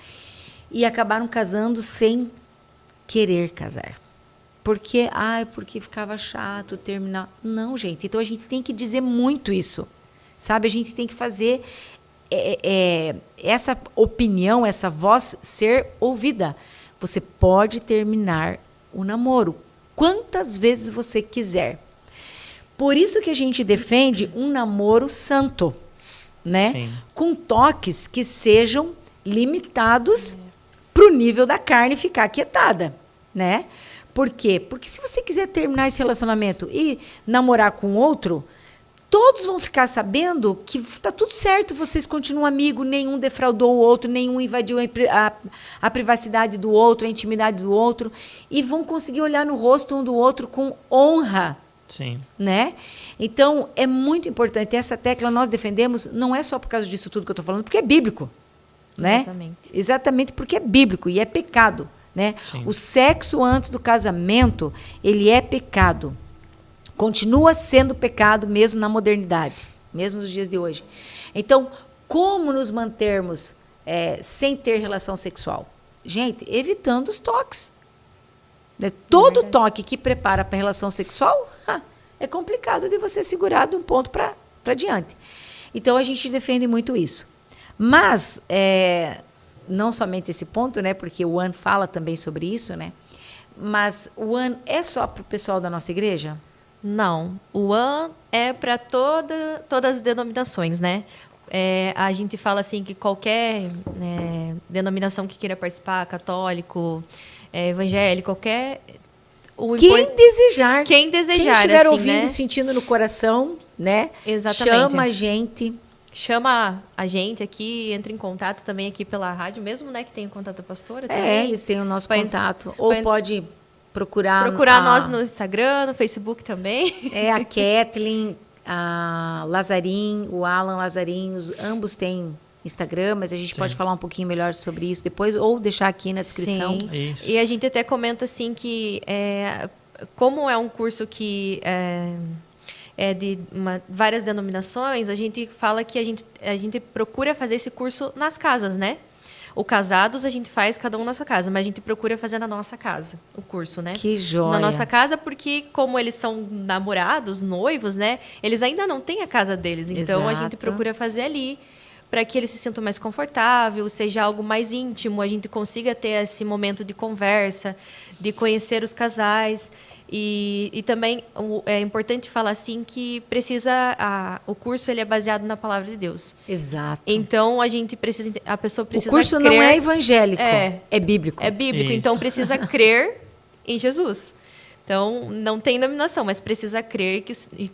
A: e acabaram casando sem querer casar. Porque ficava chato terminar. Não, gente. Então, a gente tem que dizer muito isso. Sabe? A gente tem que fazer essa opinião, essa voz ser ouvida. Você pode terminar o namoro quantas vezes você quiser. Por isso que a gente defende um namoro santo, né?
B: Sim.
A: Com toques que sejam limitados para o nível da carne ficar aquietada, né? Por quê? Porque se você quiser terminar esse relacionamento e namorar com outro, todos vão ficar sabendo que está tudo certo, vocês continuam amigos, nenhum defraudou o outro, nenhum invadiu a privacidade do outro, a intimidade do outro, e vão conseguir olhar no rosto um do outro com honra.
B: Sim.
A: Né? Então, é muito importante. Essa tecla nós defendemos, não é só por causa disso tudo que eu estou falando, porque é bíblico. Né?
C: Exatamente.
A: Exatamente porque é bíblico e é pecado. Né? O sexo antes do casamento, ele é pecado. Continua sendo pecado mesmo na modernidade, mesmo nos dias de hoje. Então, como nos mantermos sem ter relação sexual? Gente, evitando os toques. Todo toque que prepara para a relação sexual é complicado de você segurar de um ponto para diante. Então, a gente defende muito isso. Mas, não somente esse ponto, né, porque o One fala também sobre isso, né, mas o One é só para o pessoal da nossa igreja?
C: Não. O One é para todas as denominações, né? A gente fala assim que qualquer denominação que queira participar, católico, evangélico, qualquer...
A: Quem desejar.
C: Quem desejar,
A: quem estiver
C: assim,
A: ouvindo
C: né?
A: e sentindo no coração, né?
C: Exatamente.
A: Chama a gente.
C: Chama a gente aqui, entra em contato também aqui pela rádio mesmo, né? Que tem o contato da pastora também.
A: Eles têm o nosso contato. Ou pode procurar
C: nós no Instagram, no Facebook também.
A: A Kathleen, a Lazarim, o Alan Lazarim, ambos têm Instagram, mas a gente pode falar um pouquinho melhor sobre isso depois, ou deixar aqui na descrição.
C: Sim.
B: Isso.
C: E a gente até comenta assim que, como é um curso que é de várias denominações, a gente fala que a gente procura fazer esse curso nas casas, né? O casados a gente faz cada um na sua casa, mas a gente procura fazer na nossa casa o curso, né?
A: Que joia.
C: Na nossa casa, porque como eles são namorados, noivos, né? Eles ainda não têm a casa deles, então a gente procura fazer ali para que eles se sintam mais confortável, seja algo mais íntimo, a gente consiga ter esse momento de conversa, de conhecer os casais. E também é importante falar assim que o curso ele é baseado na palavra de Deus.
A: Exato.
C: Então a pessoa precisa
A: crer. O curso
C: crer,
A: não é evangélico, é bíblico.
C: É bíblico,
B: Isso.
C: então precisa crer em Jesus. Então não tem denominação, mas precisa crer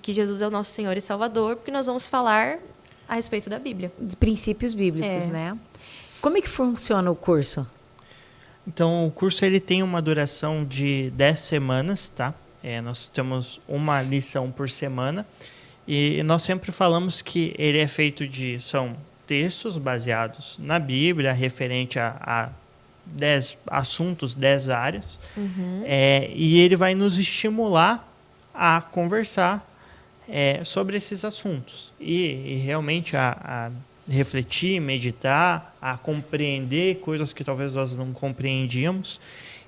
C: que Jesus é o nosso Senhor e Salvador, porque nós vamos falar a respeito da Bíblia.
A: De princípios bíblicos, né? Como é que funciona o curso?
B: Então, o curso ele tem uma duração de 10 semanas, tá? Nós temos uma lição por semana. E nós sempre falamos que ele é feito são textos baseados na Bíblia, referente a 10 assuntos, 10 áreas. Uhum. E ele vai nos estimular a conversar sobre esses assuntos. E realmente a refletir, meditar, a compreender coisas que talvez nós não compreendíamos.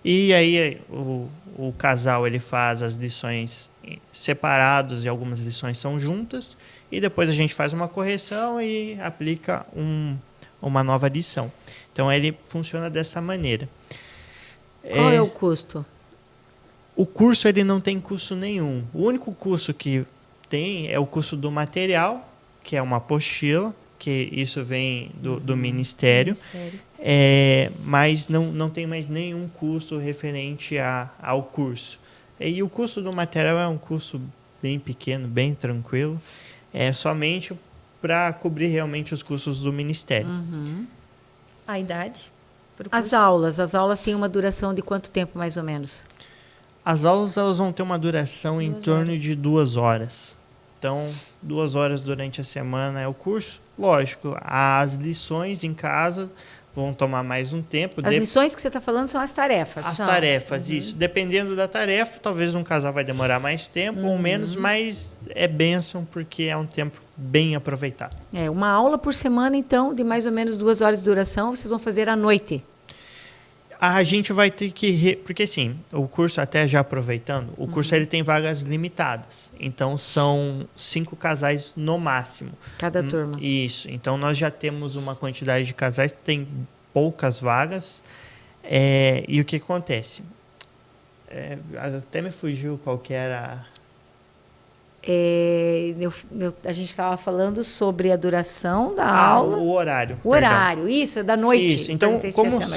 B: E aí o casal ele faz as lições separados e algumas lições são juntas. E depois a gente faz uma correção e aplica uma nova lição. Então ele funciona dessa maneira.
A: Qual é o custo?
B: O curso ele não tem custo nenhum. O único custo que tem é o custo do material, que é uma apostila, que isso vem do ministério. Mas não tem mais nenhum custo referente ao curso. E o custo do material é um custo bem pequeno, bem tranquilo. É somente para cobrir realmente os custos do ministério.
A: Uhum.
C: A idade?
A: As aulas têm uma duração de quanto tempo, mais ou menos?
B: As aulas elas vão ter uma duração em torno de 2 horas. Então, 2 horas durante a semana é o curso. Lógico, as lições em casa vão tomar mais um tempo.
A: As lições que você está falando são as tarefas.
B: As tarefas, isso. Dependendo da tarefa, talvez um casal vai demorar mais tempo ou menos, mas é bênção porque é um tempo bem aproveitado.
A: Uma aula por semana, então, de mais ou menos 2 horas de duração, vocês vão fazer à noite.
B: A gente vai ter que... Porque, assim, o curso, até já aproveitando, o curso ele tem vagas limitadas. Então, são 5 casais no máximo.
A: Cada turma.
B: Isso. Então, nós já temos uma quantidade de casais, tem poucas vagas. E o que acontece? Até me fugiu qual que era...
A: a gente estava falando sobre a duração da aula.
B: O horário.
A: O horário, isso, é da noite.
B: Isso. Então,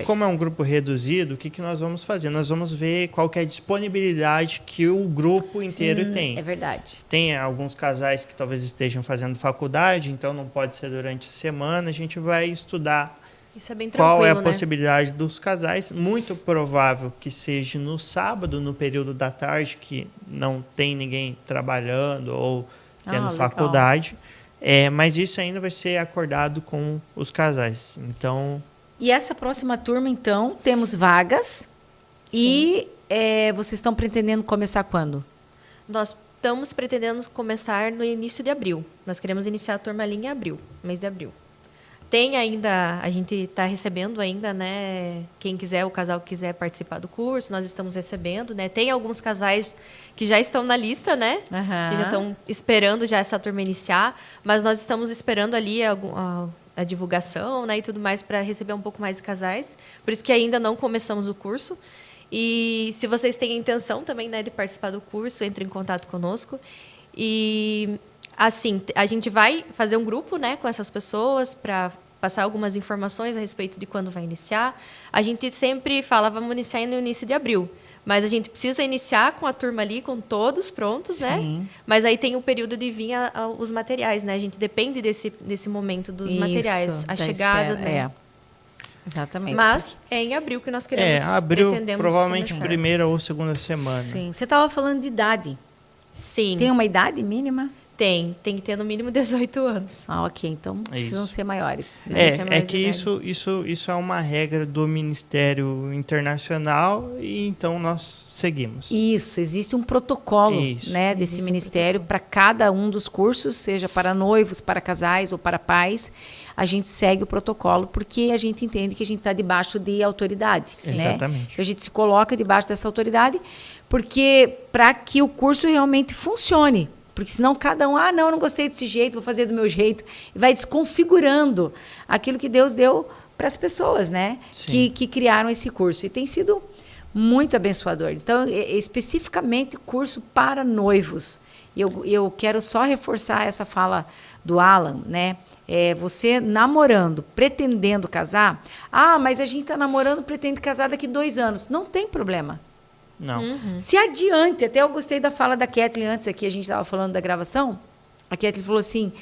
B: como é um grupo reduzido, o que nós vamos fazer? Nós vamos ver qual que é a disponibilidade que o grupo inteiro tem.
A: É verdade.
B: Tem alguns casais que talvez estejam fazendo faculdade, então não pode ser durante a semana. A gente vai estudar
C: isso é bem tranquilo,
B: qual é a
C: né?
B: possibilidade dos casais. Muito provável que seja no sábado, no período da tarde, que não tem ninguém trabalhando ou tendo faculdade. Mas isso ainda vai ser acordado com os casais. Então...
A: E essa próxima turma, então, temos vagas. Sim. E vocês estão pretendendo começar quando?
C: Nós estamos pretendendo começar no início de abril. Nós queremos iniciar a turma ali em abril, mês de abril. Tem ainda, a gente está recebendo ainda, né? Quem quiser, o casal que quiser participar do curso, nós estamos recebendo, né? Tem alguns casais que já estão na lista, né? Que já estão esperando já essa turma iniciar, mas nós estamos esperando ali a divulgação, né? E tudo mais para receber um pouco mais de casais. Por isso que ainda não começamos o curso. E se vocês têm a intenção também, né, de participar do curso, entre em contato conosco. E assim, a gente vai fazer um grupo, né, com essas pessoas para passar algumas informações a respeito de quando vai iniciar. A gente sempre fala, vamos iniciar no início de abril. Mas a gente precisa iniciar com a turma ali, com todos prontos,
A: Sim.
C: né? Mas aí tem o período de vir os materiais, né? A gente depende desse momento dos materiais. A chegada, né?
A: Exatamente.
C: Mas é em abril que nós queremos.
B: Abril, provavelmente primeira ou segunda semana.
A: Sim. Você estava falando de idade.
C: Sim.
A: Tem uma idade mínima?
C: Tem que ter no mínimo 18 anos.
A: Ok, então precisam ser maiores.
B: Isso é uma regra do Ministério Internacional e então nós seguimos.
A: Isso, existe um protocolo desse ministério para cada um dos cursos, seja para noivos, para casais ou para pais. A gente segue o protocolo porque a gente entende que a gente está debaixo de autoridade.
B: Exatamente.
A: Então a gente se coloca debaixo dessa autoridade porque para que o curso realmente funcione. Porque senão cada um, não, eu não gostei desse jeito, vou fazer do meu jeito. E vai desconfigurando aquilo que Deus deu para as pessoas, né? Que criaram esse curso. E tem sido muito abençoador. Então, especificamente, curso para noivos. E eu quero só reforçar essa fala do Alan, né? Você namorando, pretendendo casar. Mas a gente está namorando, pretende casar daqui 2 anos. Não tem problema.
B: Não.
A: Se adiante, até eu gostei da fala da Kathleen antes aqui, a gente estava falando da gravação, a Kathleen falou assim,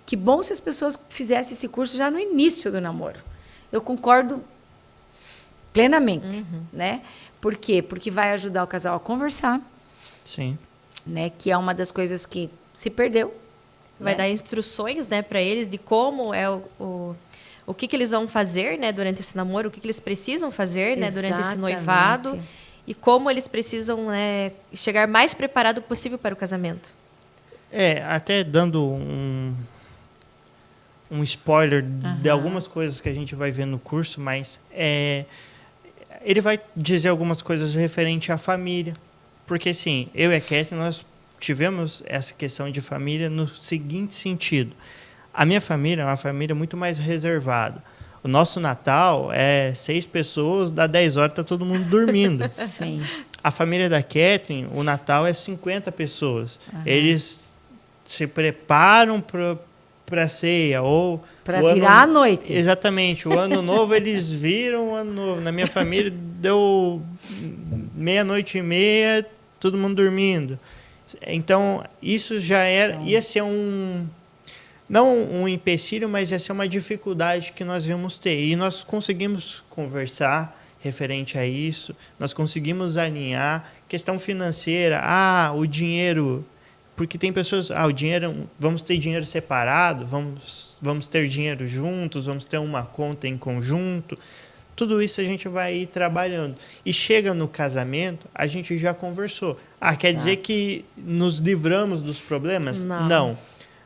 A: que bom se as pessoas fizessem esse curso já no início do namoro. Eu concordo plenamente, né? Por quê? Porque vai ajudar o casal a conversar.
B: Sim.
A: Né? Que é uma das coisas que se perdeu.
C: Vai dar instruções, né, para eles de como é o que eles vão fazer, né, durante esse namoro, o que eles precisam fazer, né, durante esse noivado. E como eles precisam, né, chegar mais preparado possível para o casamento.
B: Até dando um spoiler de algumas coisas que a gente vai ver no curso, mas ele vai dizer algumas coisas referente à família. Porque, assim, eu e a Kathleen, nós tivemos essa questão de família no seguinte sentido. A minha família é uma família muito mais reservada. O nosso Natal é 6 pessoas, dá 10 horas, está todo mundo dormindo.
A: Sim.
B: A família da Kathleen, o Natal é 50 pessoas. Eles se preparam para a ceia ou...
A: Para virar à noite.
B: Exatamente. O ano novo, eles viram o ano novo. Na minha família, deu 00:30, todo mundo dormindo. Então, isso já ia ser não um empecilho, mas ia ser uma dificuldade que nós íamos ter. E nós conseguimos conversar referente a isso, nós conseguimos alinhar questão financeira, o dinheiro, porque tem pessoas, o dinheiro, vamos ter dinheiro separado, vamos ter dinheiro juntos, vamos ter uma conta em conjunto. Tudo isso a gente vai ir trabalhando. E chega no casamento, a gente já conversou. Quer dizer que nos livramos dos problemas? Não.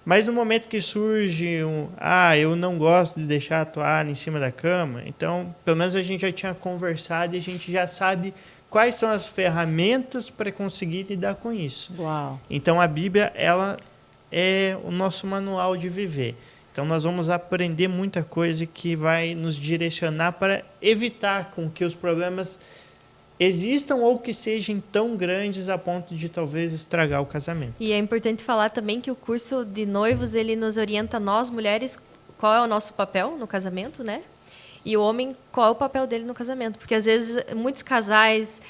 B: Mas no momento que surge eu não gosto de deixar a toalha em cima da cama, então, pelo menos a gente já tinha conversado e a gente já sabe quais são as ferramentas para conseguir lidar com isso.
A: Uau.
B: Então, a Bíblia, ela é o nosso manual de viver. Então, nós vamos aprender muita coisa que vai nos direcionar para evitar com que os problemas existam ou que sejam tão grandes a ponto de talvez estragar o casamento.
C: E é importante falar também que o curso de noivos, ele nos orienta, nós mulheres, qual é o nosso papel no casamento, né? E o homem, qual é o papel dele no casamento? Porque, às vezes, muitos casais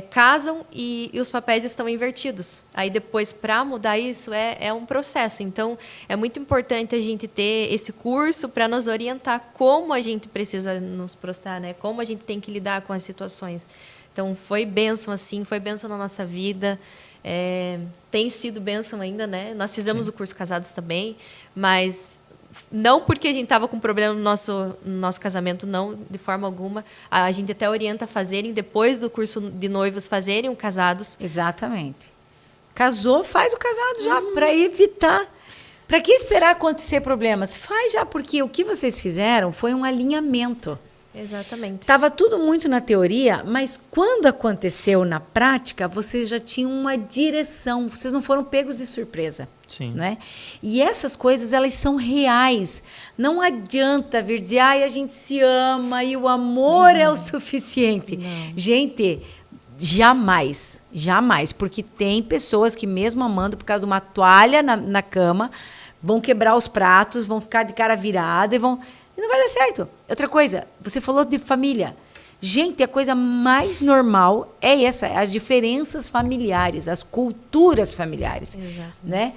C: casam e os papéis estão invertidos. Aí, depois, para mudar isso, é um processo. Então, é muito importante a gente ter esse curso para nos orientar como a gente precisa nos prostrar, né? Como a gente tem que lidar com as situações. Então, foi bênção, assim, foi bênção na nossa vida. Tem sido bênção ainda, né? Nós fizemos o curso Casados também, mas não porque a gente estava com problema no nosso casamento, não, de forma alguma. A gente até orienta a fazerem, depois do curso de noivos, fazerem o Casados.
A: Exatamente. Casou, faz o casado já, para evitar. Para que esperar acontecer problemas? Faz já, porque o que vocês fizeram foi um alinhamento.
C: Exatamente.
A: Estava tudo muito na teoria, mas quando aconteceu na prática, vocês já tinham uma direção, vocês não foram pegos de surpresa.
B: Sim.
A: Né? E essas coisas, elas são reais. Não adianta vir dizer, a gente se ama e o amor é o suficiente.
C: Não.
A: Gente, jamais, jamais, porque tem pessoas que mesmo amando por causa de uma toalha na cama, vão quebrar os pratos, vão ficar de cara virada e não vai dar certo. Outra coisa, você falou de família. Gente, a coisa mais normal é essa, as diferenças familiares, as culturas familiares.
C: Exatamente.
A: Né?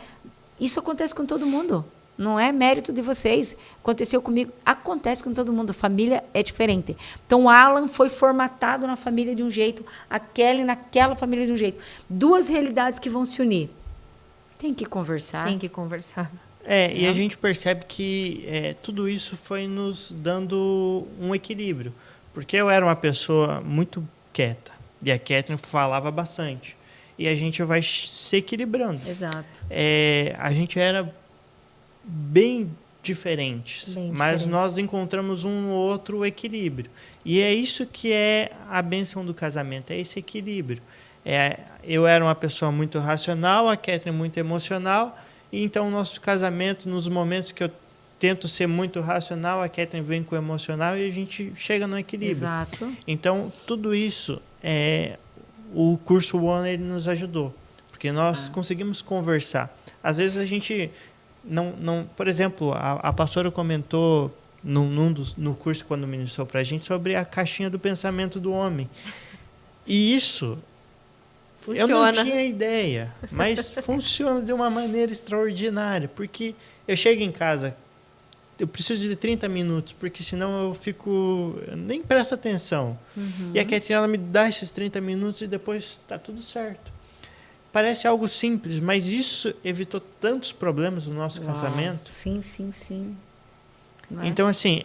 A: Isso acontece com todo mundo. Não é mérito de vocês. Aconteceu comigo. Acontece com todo mundo. Família é diferente. Então, o Alan foi formatado na família de um jeito, a Kelly naquela família de um jeito. Duas realidades que vão se unir. Tem que conversar.
C: Tem que conversar.
B: E a gente percebe que tudo isso foi nos dando um equilíbrio. Porque eu era uma pessoa muito quieta. E a Catherine falava bastante. E a gente vai se equilibrando.
A: Exato.
B: A gente era bem diferentes. Mas nós encontramos um ou outro equilíbrio. E é isso que é a bênção do casamento. É esse equilíbrio. Eu era uma pessoa muito racional, a Catherine muito emocional. E então, o nosso casamento, nos momentos que eu tento ser muito racional, a Catherine vem com o emocional e a gente chega no equilíbrio.
A: Exato.
B: Então, tudo isso, o curso One ele nos ajudou. Porque nós conseguimos conversar. Às vezes, a gente não por exemplo, a pastora comentou no curso, quando ministrou para a gente, sobre a caixinha do pensamento do homem. E isso...
C: Funciona.
B: Eu não tinha ideia, mas funciona de uma maneira extraordinária, porque eu chego em casa, eu preciso de 30 minutos, porque senão eu nem presto atenção. E a Catherine, ela me dá esses 30 minutos e depois está tudo certo. Parece algo simples, mas isso evitou tantos problemas no nosso casamento.
A: Sim, sim, sim.
B: Então, assim,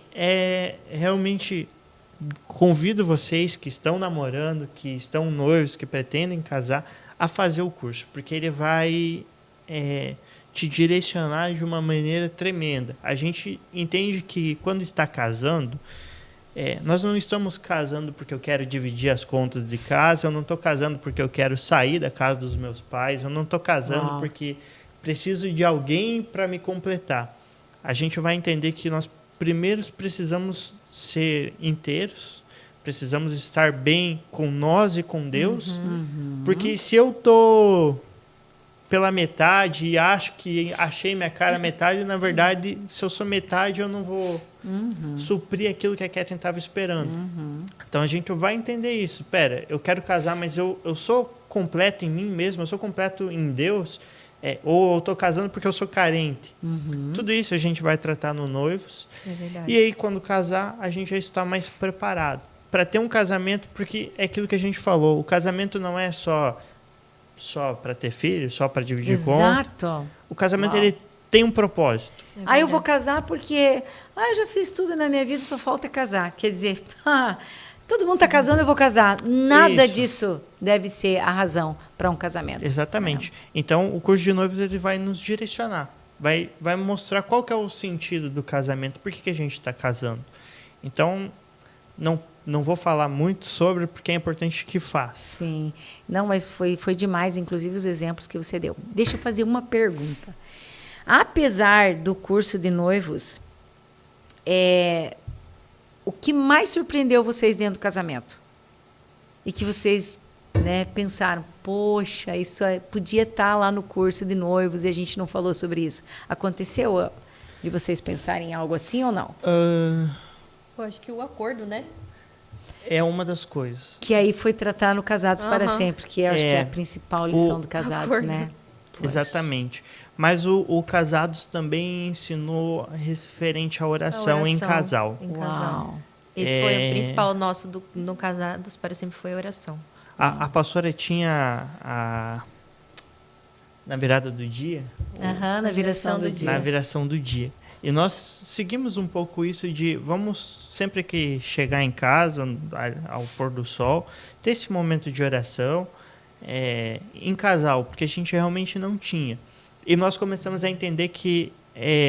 B: realmente... Convido vocês que estão namorando, que estão noivos, que pretendem casar, a fazer o curso, porque ele vai te direcionar de uma maneira tremenda. A gente entende que quando está casando, nós não estamos casando porque eu quero dividir as contas de casa, eu não estou casando porque eu quero sair da casa dos meus pais, eu não estou casando porque preciso de alguém para me completar. A gente vai entender que nós primeiros precisamos ser inteiros, precisamos estar bem com nós e com Deus, porque se eu estou pela metade e acho que achei minha cara metade, na verdade, se eu sou metade, eu não vou suprir aquilo que a Catherine estava esperando. Então, a gente vai entender isso. Espera, eu quero casar, mas eu sou completo em mim mesmo, eu sou completo em Deus, ou eu estou casando porque eu sou carente. Tudo isso a gente vai tratar no Noivos.
C: É verdade.
B: E aí, quando casar, a gente já está mais preparado. para ter um casamento, porque é aquilo que a gente falou, o casamento não é só para ter filho, só para dividir
A: Exato.
B: O casamento
A: Uau.
B: ele tem um propósito.
A: Eu vou casar porque eu já fiz tudo na minha vida, só falta casar. Quer dizer, todo mundo está casando, eu vou casar. Nada disso deve ser a razão para um casamento.
B: Exatamente. Então, o curso de noivos ele vai nos direcionar. Vai mostrar qual que é o sentido do casamento, por que a gente está casando. Então, não vou falar muito sobre, porque é importante que faça.
A: Sim. Não, mas foi demais, inclusive, os exemplos que você deu. Deixa eu fazer uma pergunta. Apesar do curso de noivos, o que mais surpreendeu vocês dentro do casamento? E que vocês pensaram, poxa, isso podia estar lá no curso de noivos e a gente não falou sobre isso. Aconteceu de vocês pensarem em algo assim ou não?
C: Eu acho que o acordo, né?
B: É uma das coisas.
A: Que aí foi tratar no Casados para Sempre, que eu acho que é a principal lição do Casados,
C: acordo.
A: né? Poxa.
B: Exatamente. Mas o Casados também ensinou referente à oração em casal.
C: Em casal.
A: Uau.
C: Esse foi o principal nosso no Casados para Sempre, foi a oração.
B: A pastora tinha na virada do dia.
A: Na viração do dia.
B: Na viração do dia. E nós seguimos um pouco isso de vamos, sempre que chegar em casa, ao pôr do sol, ter esse momento de oração em casal, porque a gente realmente não tinha. E nós começamos a entender que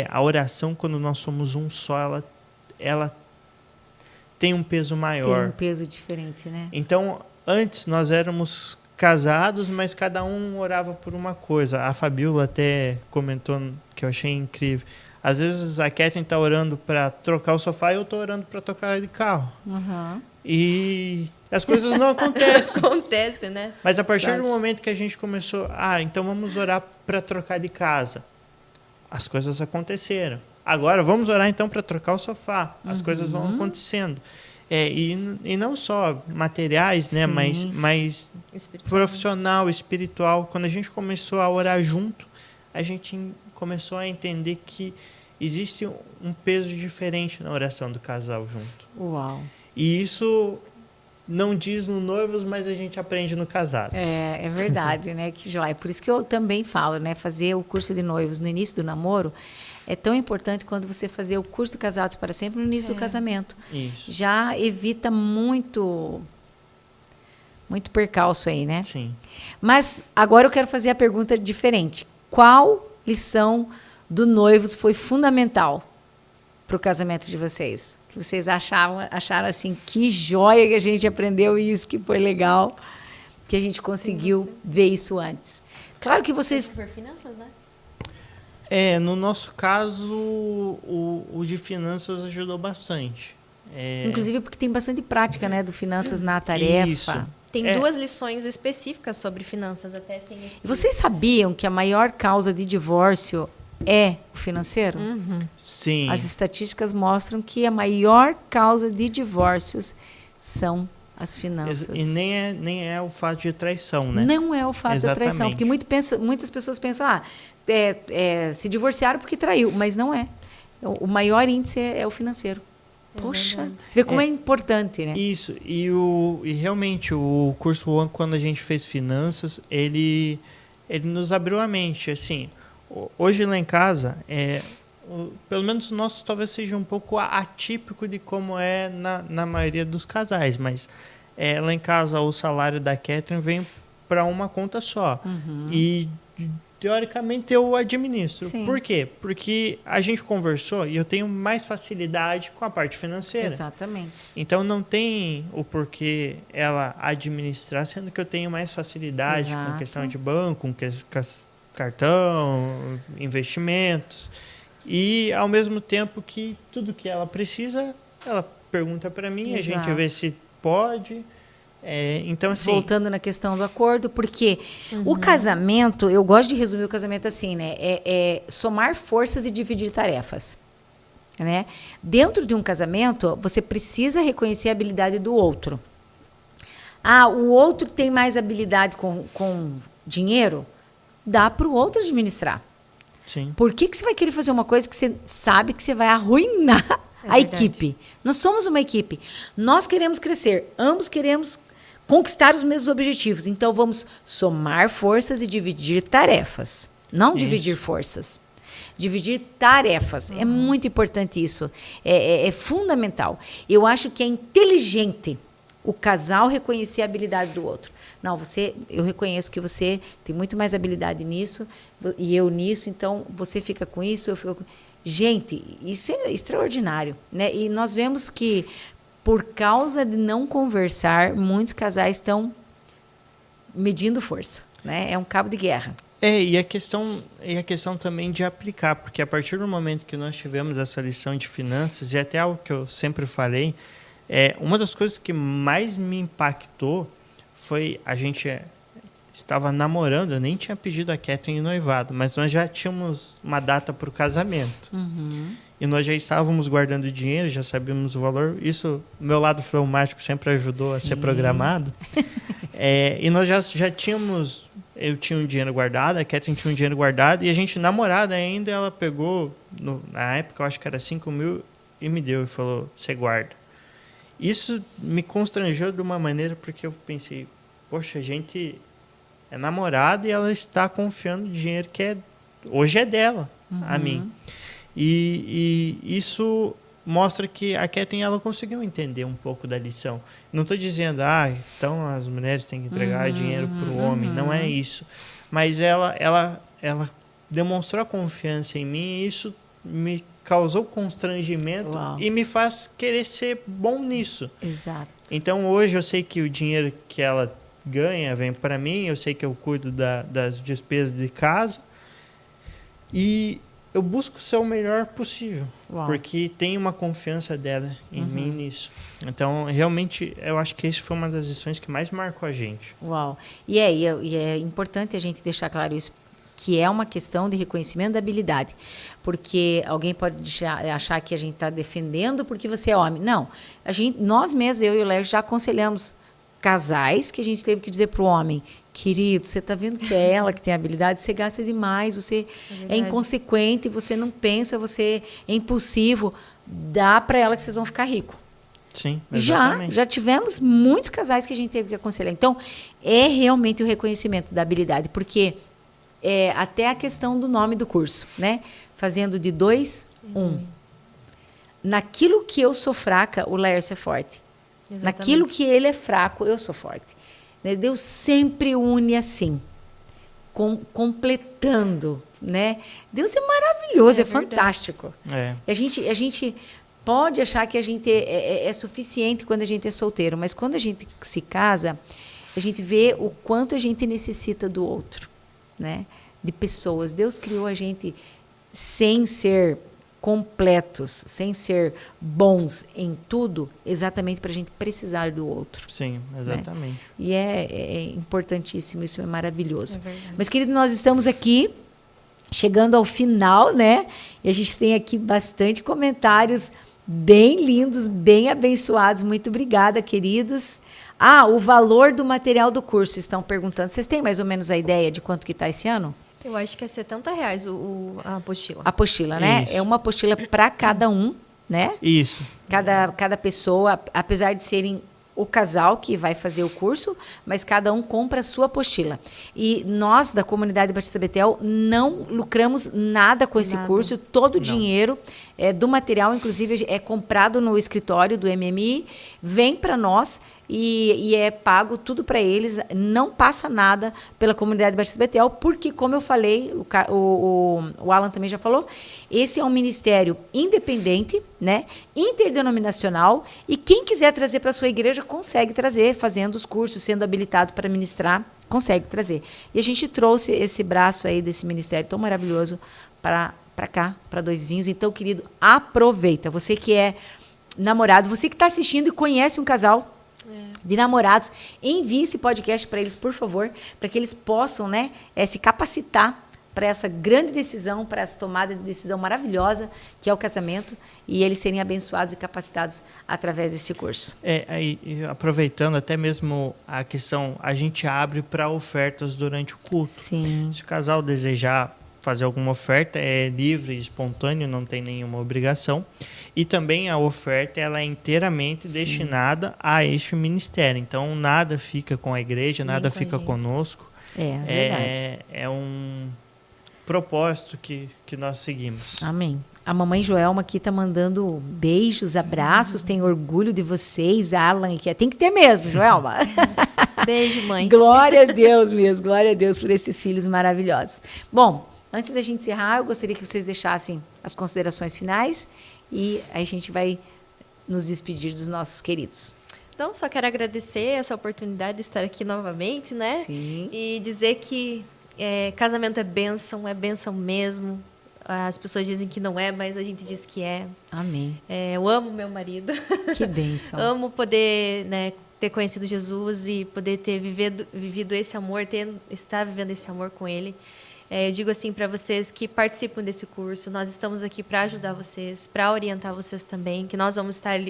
B: a oração, quando nós somos um só, ela tem um peso maior.
A: Tem um peso diferente, né?
B: Então, antes nós éramos casados, mas cada um orava por uma coisa. A Fabiola até comentou, que eu achei incrível. Às vezes a Catherine está orando para trocar o sofá e eu estou orando para trocar de carro.
A: Uhum.
B: E as coisas não acontecem.
C: Acontece, né?
B: Mas a partir do momento que a gente começou, então vamos orar para trocar de casa. As coisas aconteceram. Agora vamos orar então para trocar o sofá. As coisas vão acontecendo. E não só materiais, né? Mas profissional, espiritual. Quando a gente começou a orar junto, a gente começou a entender que existe um peso diferente na oração do casal junto.
A: Uau!
B: E isso não diz no Noivos, mas a gente aprende no Casados.
A: É verdade, né? Que joia. Por isso que eu também falo, né? Fazer o curso de noivos no início do namoro é tão importante quanto você fazer o curso de Casados para Sempre no início do casamento.
B: Isso.
A: Já evita muito percalço aí, né?
B: Sim.
A: Mas agora eu quero fazer a pergunta diferente. Qual lição do Noivos foi fundamental para o casamento de vocês? Que vocês acharam assim, que joia que a gente aprendeu isso, que foi legal, que a gente conseguiu ver isso antes. Claro que vocês...
C: Por finanças, né?
B: No nosso caso, o de finanças ajudou bastante.
A: Inclusive porque tem bastante prática, né, do finanças na tarefa.
B: Isso.
C: Tem 2 lições específicas sobre finanças, até tem aqui.
A: E vocês sabiam que a maior causa de divórcio é o financeiro?
B: Sim.
A: As estatísticas mostram que a maior causa de divórcios são as finanças.
B: E nem é o fato de traição, né?
A: Não é o fato da traição. Porque muitas pessoas pensam, se divorciaram porque traiu, mas não é. O maior índice é o financeiro. Poxa, você vê como é importante, né?
B: Isso, e realmente o curso One, quando a gente fez finanças, ele nos abriu a mente, assim, hoje lá em casa, pelo menos o nosso talvez seja um pouco atípico de como é na maioria dos casais, mas lá em casa o salário da Catherine vem para uma conta só, e teoricamente eu administro.
A: Sim.
B: Por quê? Porque a gente conversou e eu tenho mais facilidade com a parte financeira.
A: Exatamente.
B: Então não tem o porquê ela administrar, sendo que eu tenho mais facilidade com questão de banco, com cartão, investimentos. E ao mesmo tempo que tudo que ela precisa, ela pergunta para mim, a gente vê se pode. Então, assim,
A: voltando na questão do acordo, porque o casamento, eu gosto de resumir o casamento assim, né? É somar forças e dividir tarefas. Né? Dentro de um casamento, você precisa reconhecer a habilidade do outro. O outro tem mais habilidade com dinheiro? Dá para o outro administrar.
B: Sim.
A: Por que você vai querer fazer uma coisa que você sabe que você vai arruinar a
C: verdade.
A: equipe. Nós somos uma equipe. Nós queremos crescer. Ambos queremos conquistar os mesmos objetivos. Então, vamos somar forças e dividir tarefas. Não dividir forças. Dividir tarefas. É muito importante isso. É fundamental. Eu acho que é inteligente o casal reconhecer a habilidade do outro. Não, eu reconheço que você tem muito mais habilidade nisso e eu nisso, então você fica com isso, eu fico com... Gente, isso é extraordinário, né? E nós vemos que, por causa de não conversar, muitos casais estão medindo força, né? É um cabo de guerra.
B: E a questão também de aplicar, porque a partir do momento que nós tivemos essa lição de finanças, e até algo que eu sempre falei, uma das coisas que mais me impactou foi a gente estava namorando, eu nem tinha pedido a Catherine em noivado, mas nós já tínhamos uma data para o casamento. E nós já estávamos guardando dinheiro, já sabíamos o valor. Isso, meu lado fleumático sempre ajudou a ser programado. E nós já tínhamos... Eu tinha um dinheiro guardado, a Catherine tinha um dinheiro guardado, e a gente, namorada ainda, ela pegou, na época, eu acho que era 5 mil, e me deu, e falou, você guarda. Isso me constrangeu de uma maneira, porque eu pensei, poxa, a gente é namorada e ela está confiando o dinheiro que hoje é dela, a mim. E isso mostra que a Catherine, ela conseguiu entender um pouco da lição. Não estou dizendo, então as mulheres têm que entregar dinheiro para o homem. Não é isso. Mas ela demonstrou a confiança em mim e isso me causou constrangimento. Uau. E me faz querer ser bom nisso.
A: Exato.
B: Então, hoje eu sei que o dinheiro que ela ganha vem para mim, eu sei que eu cuido das despesas de casa e eu busco ser o melhor possível. Uau. Porque tem uma confiança dela em mim nisso. Então, realmente, eu acho que isso foi uma das lições que mais marcou a gente.
A: Uau! E é importante a gente deixar claro isso, que é uma questão de reconhecimento da habilidade. Porque alguém pode achar que a gente está defendendo porque você é homem. Não. Nós mesmos, eu e o Léo, já aconselhamos casais que a gente teve que dizer para o homem, querido, você está vendo que é ela que tem habilidade, você gasta demais, você é inconsequente, você não pensa, você é impulsivo, dá para ela que vocês vão ficar ricos.
B: Sim, exatamente.
A: Já tivemos muitos casais que a gente teve que aconselhar. Então, é realmente o reconhecimento da habilidade, porque até a questão do nome do curso, né? Fazendo de 2, 1. Naquilo que eu sou fraca, o Laércio é forte. Exatamente. Naquilo que ele é fraco, eu sou forte. Deus sempre une assim, completando, né? Deus é maravilhoso, é fantástico. A gente pode achar que a gente é suficiente quando a gente é solteiro, mas quando a gente se casa, a gente vê o quanto a gente necessita do outro, né? De pessoas. Deus criou a gente sem ser completos, sem ser bons em tudo, exatamente para a gente precisar do outro.
B: Sim, exatamente. Né?
A: E é importantíssimo, isso é maravilhoso. Mas, querido, nós estamos aqui chegando ao final, né? E a gente tem aqui bastante comentários bem lindos, bem abençoados. Muito obrigada, queridos. O valor do material do curso, estão perguntando. Vocês têm mais ou menos a ideia de quanto que está esse ano?
C: Eu acho que é R$70 a apostila.
A: A apostila, né? Isso. É uma apostila para cada um, né?
B: Isso.
A: Cada pessoa, apesar de serem o casal que vai fazer o curso, mas cada um compra a sua apostila. E nós, da comunidade Batista Betel, não lucramos nada com esse curso. Todo o dinheiro do material, inclusive, é comprado no escritório do MMI, vem para nós e é pago tudo para eles. Não passa nada pela comunidade Batista Betel, porque, como eu falei, o Alan também já falou, esse é um ministério independente, né, interdenominacional, e quem quiser trazer para a sua igreja consegue trazer, fazendo os cursos, sendo habilitado para ministrar, consegue trazer. E a gente trouxe esse braço aí desse ministério tão maravilhoso para cá, para Dois Vizinhos. Então, querido, aproveita. Você que é namorado, você que está assistindo e conhece um casal de namorados, envie esse podcast para eles, por favor, para que eles possam, né, se capacitar para essa grande decisão, para essa tomada de decisão maravilhosa que é o casamento, e eles serem abençoados e capacitados através desse curso.
B: E aproveitando até mesmo a questão, a gente abre para ofertas durante o culto.
A: Sim.
B: Se o casal desejar fazer alguma oferta, é livre e espontâneo, não tem nenhuma obrigação. E também a oferta ela é inteiramente destinada a este ministério. Então, nada fica com a igreja,
C: Nem
B: nada
C: com a
B: fica
C: gente.
B: conosco.
A: Verdade.
B: É um propósito que nós seguimos.
A: Amém. A mamãe Joelma aqui tá mandando beijos, abraços, tem orgulho de vocês, Alan e Kathleen. Tem que ter mesmo, Joelma.
C: Beijo, mãe.
A: Glória a Deus mesmo, glória a Deus por esses filhos maravilhosos. Bom, antes da gente encerrar, eu gostaria que vocês deixassem as considerações finais e aí a gente vai nos despedir dos nossos queridos.
C: Então, só quero agradecer essa oportunidade de estar aqui novamente, né?
A: Sim.
C: E dizer que casamento é bênção mesmo. As pessoas dizem que não é, mas a gente diz que é.
A: Amém.
C: Eu amo meu marido.
A: Que bênção.
C: Amo poder, né, ter conhecido Jesus e poder ter vivido esse amor, estar vivendo esse amor com Ele. Eu digo assim para vocês que participam desse curso. Nós estamos aqui para ajudar vocês, para orientar vocês também, que nós vamos estar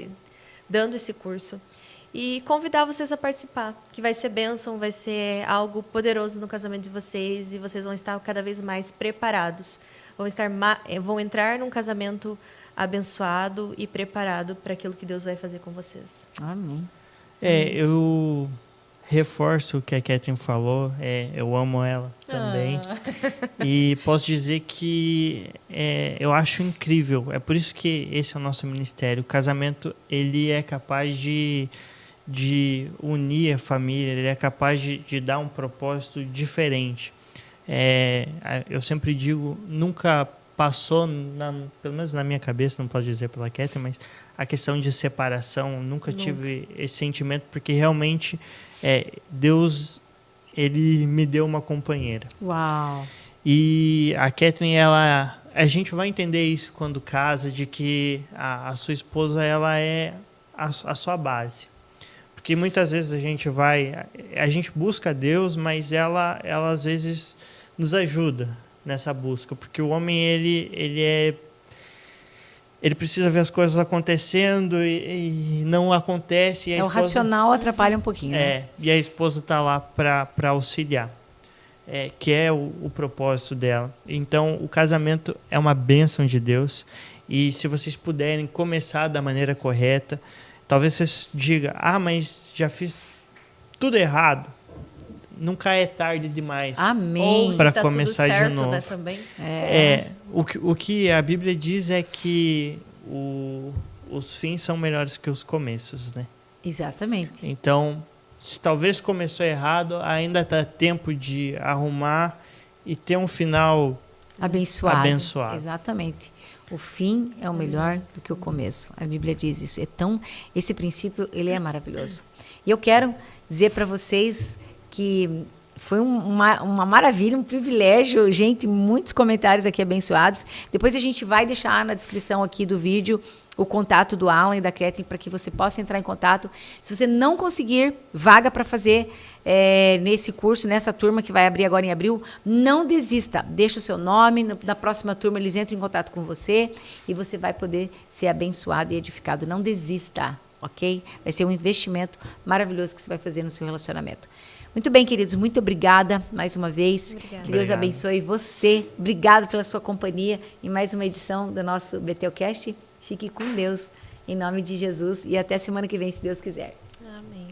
C: dando esse curso. E convidar vocês a participar, que vai ser bênção, vai ser algo poderoso no casamento de vocês e vocês vão estar cada vez mais preparados. Vão entrar num casamento abençoado e preparado para aquilo que Deus vai fazer com vocês.
A: Amém.
B: Eu reforço o que a Kathleen falou, eu amo ela também. E posso dizer que eu acho incrível, é por isso que esse é o nosso ministério. O casamento, ele é capaz de unir a família, ele é capaz de dar um propósito diferente. Eu sempre digo, nunca passou, pelo menos na minha cabeça, não posso dizer pela Kathleen, mas a questão de separação, nunca tive esse sentimento, porque realmente Deus, Ele me deu uma companheira.
A: Uau!
B: E a Kathleen, a gente vai entender isso quando casa, de que a sua esposa, ela é a sua base. Porque muitas vezes a gente busca Deus, mas ela às vezes nos ajuda nessa busca, porque o homem ele precisa ver as coisas acontecendo e não acontece. E
A: O racional atrapalha um pouquinho. Né?
B: E a esposa está lá para auxiliar, que é o propósito dela. Então, o casamento é uma bênção de Deus, e se vocês puderem começar da maneira correta, talvez você diga, mas já fiz tudo errado. Nunca é tarde demais.
A: Amém.
B: Para
C: tá
B: começar
C: tudo certo,
B: de novo.
C: né, também.
B: O que a Bíblia diz é que os fins são melhores que os começos, né?
A: Exatamente.
B: Então, se talvez começou errado, ainda dá tempo de arrumar e ter um final abençoado.
A: Exatamente. O fim é o melhor do que o começo. A Bíblia diz isso. Esse princípio, ele é maravilhoso. E eu quero dizer para vocês que foi uma maravilha, um privilégio, gente, muitos comentários aqui abençoados. Depois a gente vai deixar na descrição aqui do vídeo o contato do Alan e da Kathleen para que você possa entrar em contato. Se você não conseguir vaga para fazer nesse curso, nessa turma que vai abrir agora em abril, não desista. Deixa o seu nome, na próxima turma eles entram em contato com você e você vai poder ser abençoado e edificado. Não desista, ok? Vai ser um investimento maravilhoso que você vai fazer no seu relacionamento. Muito bem, queridos, muito obrigada mais uma vez.
C: Obrigada.
A: Que Deus abençoe você. Obrigado pela sua companhia em mais uma edição do nosso Betelcast. Fique com Deus, em nome de Jesus. E até semana que vem, se Deus quiser.
C: Amém.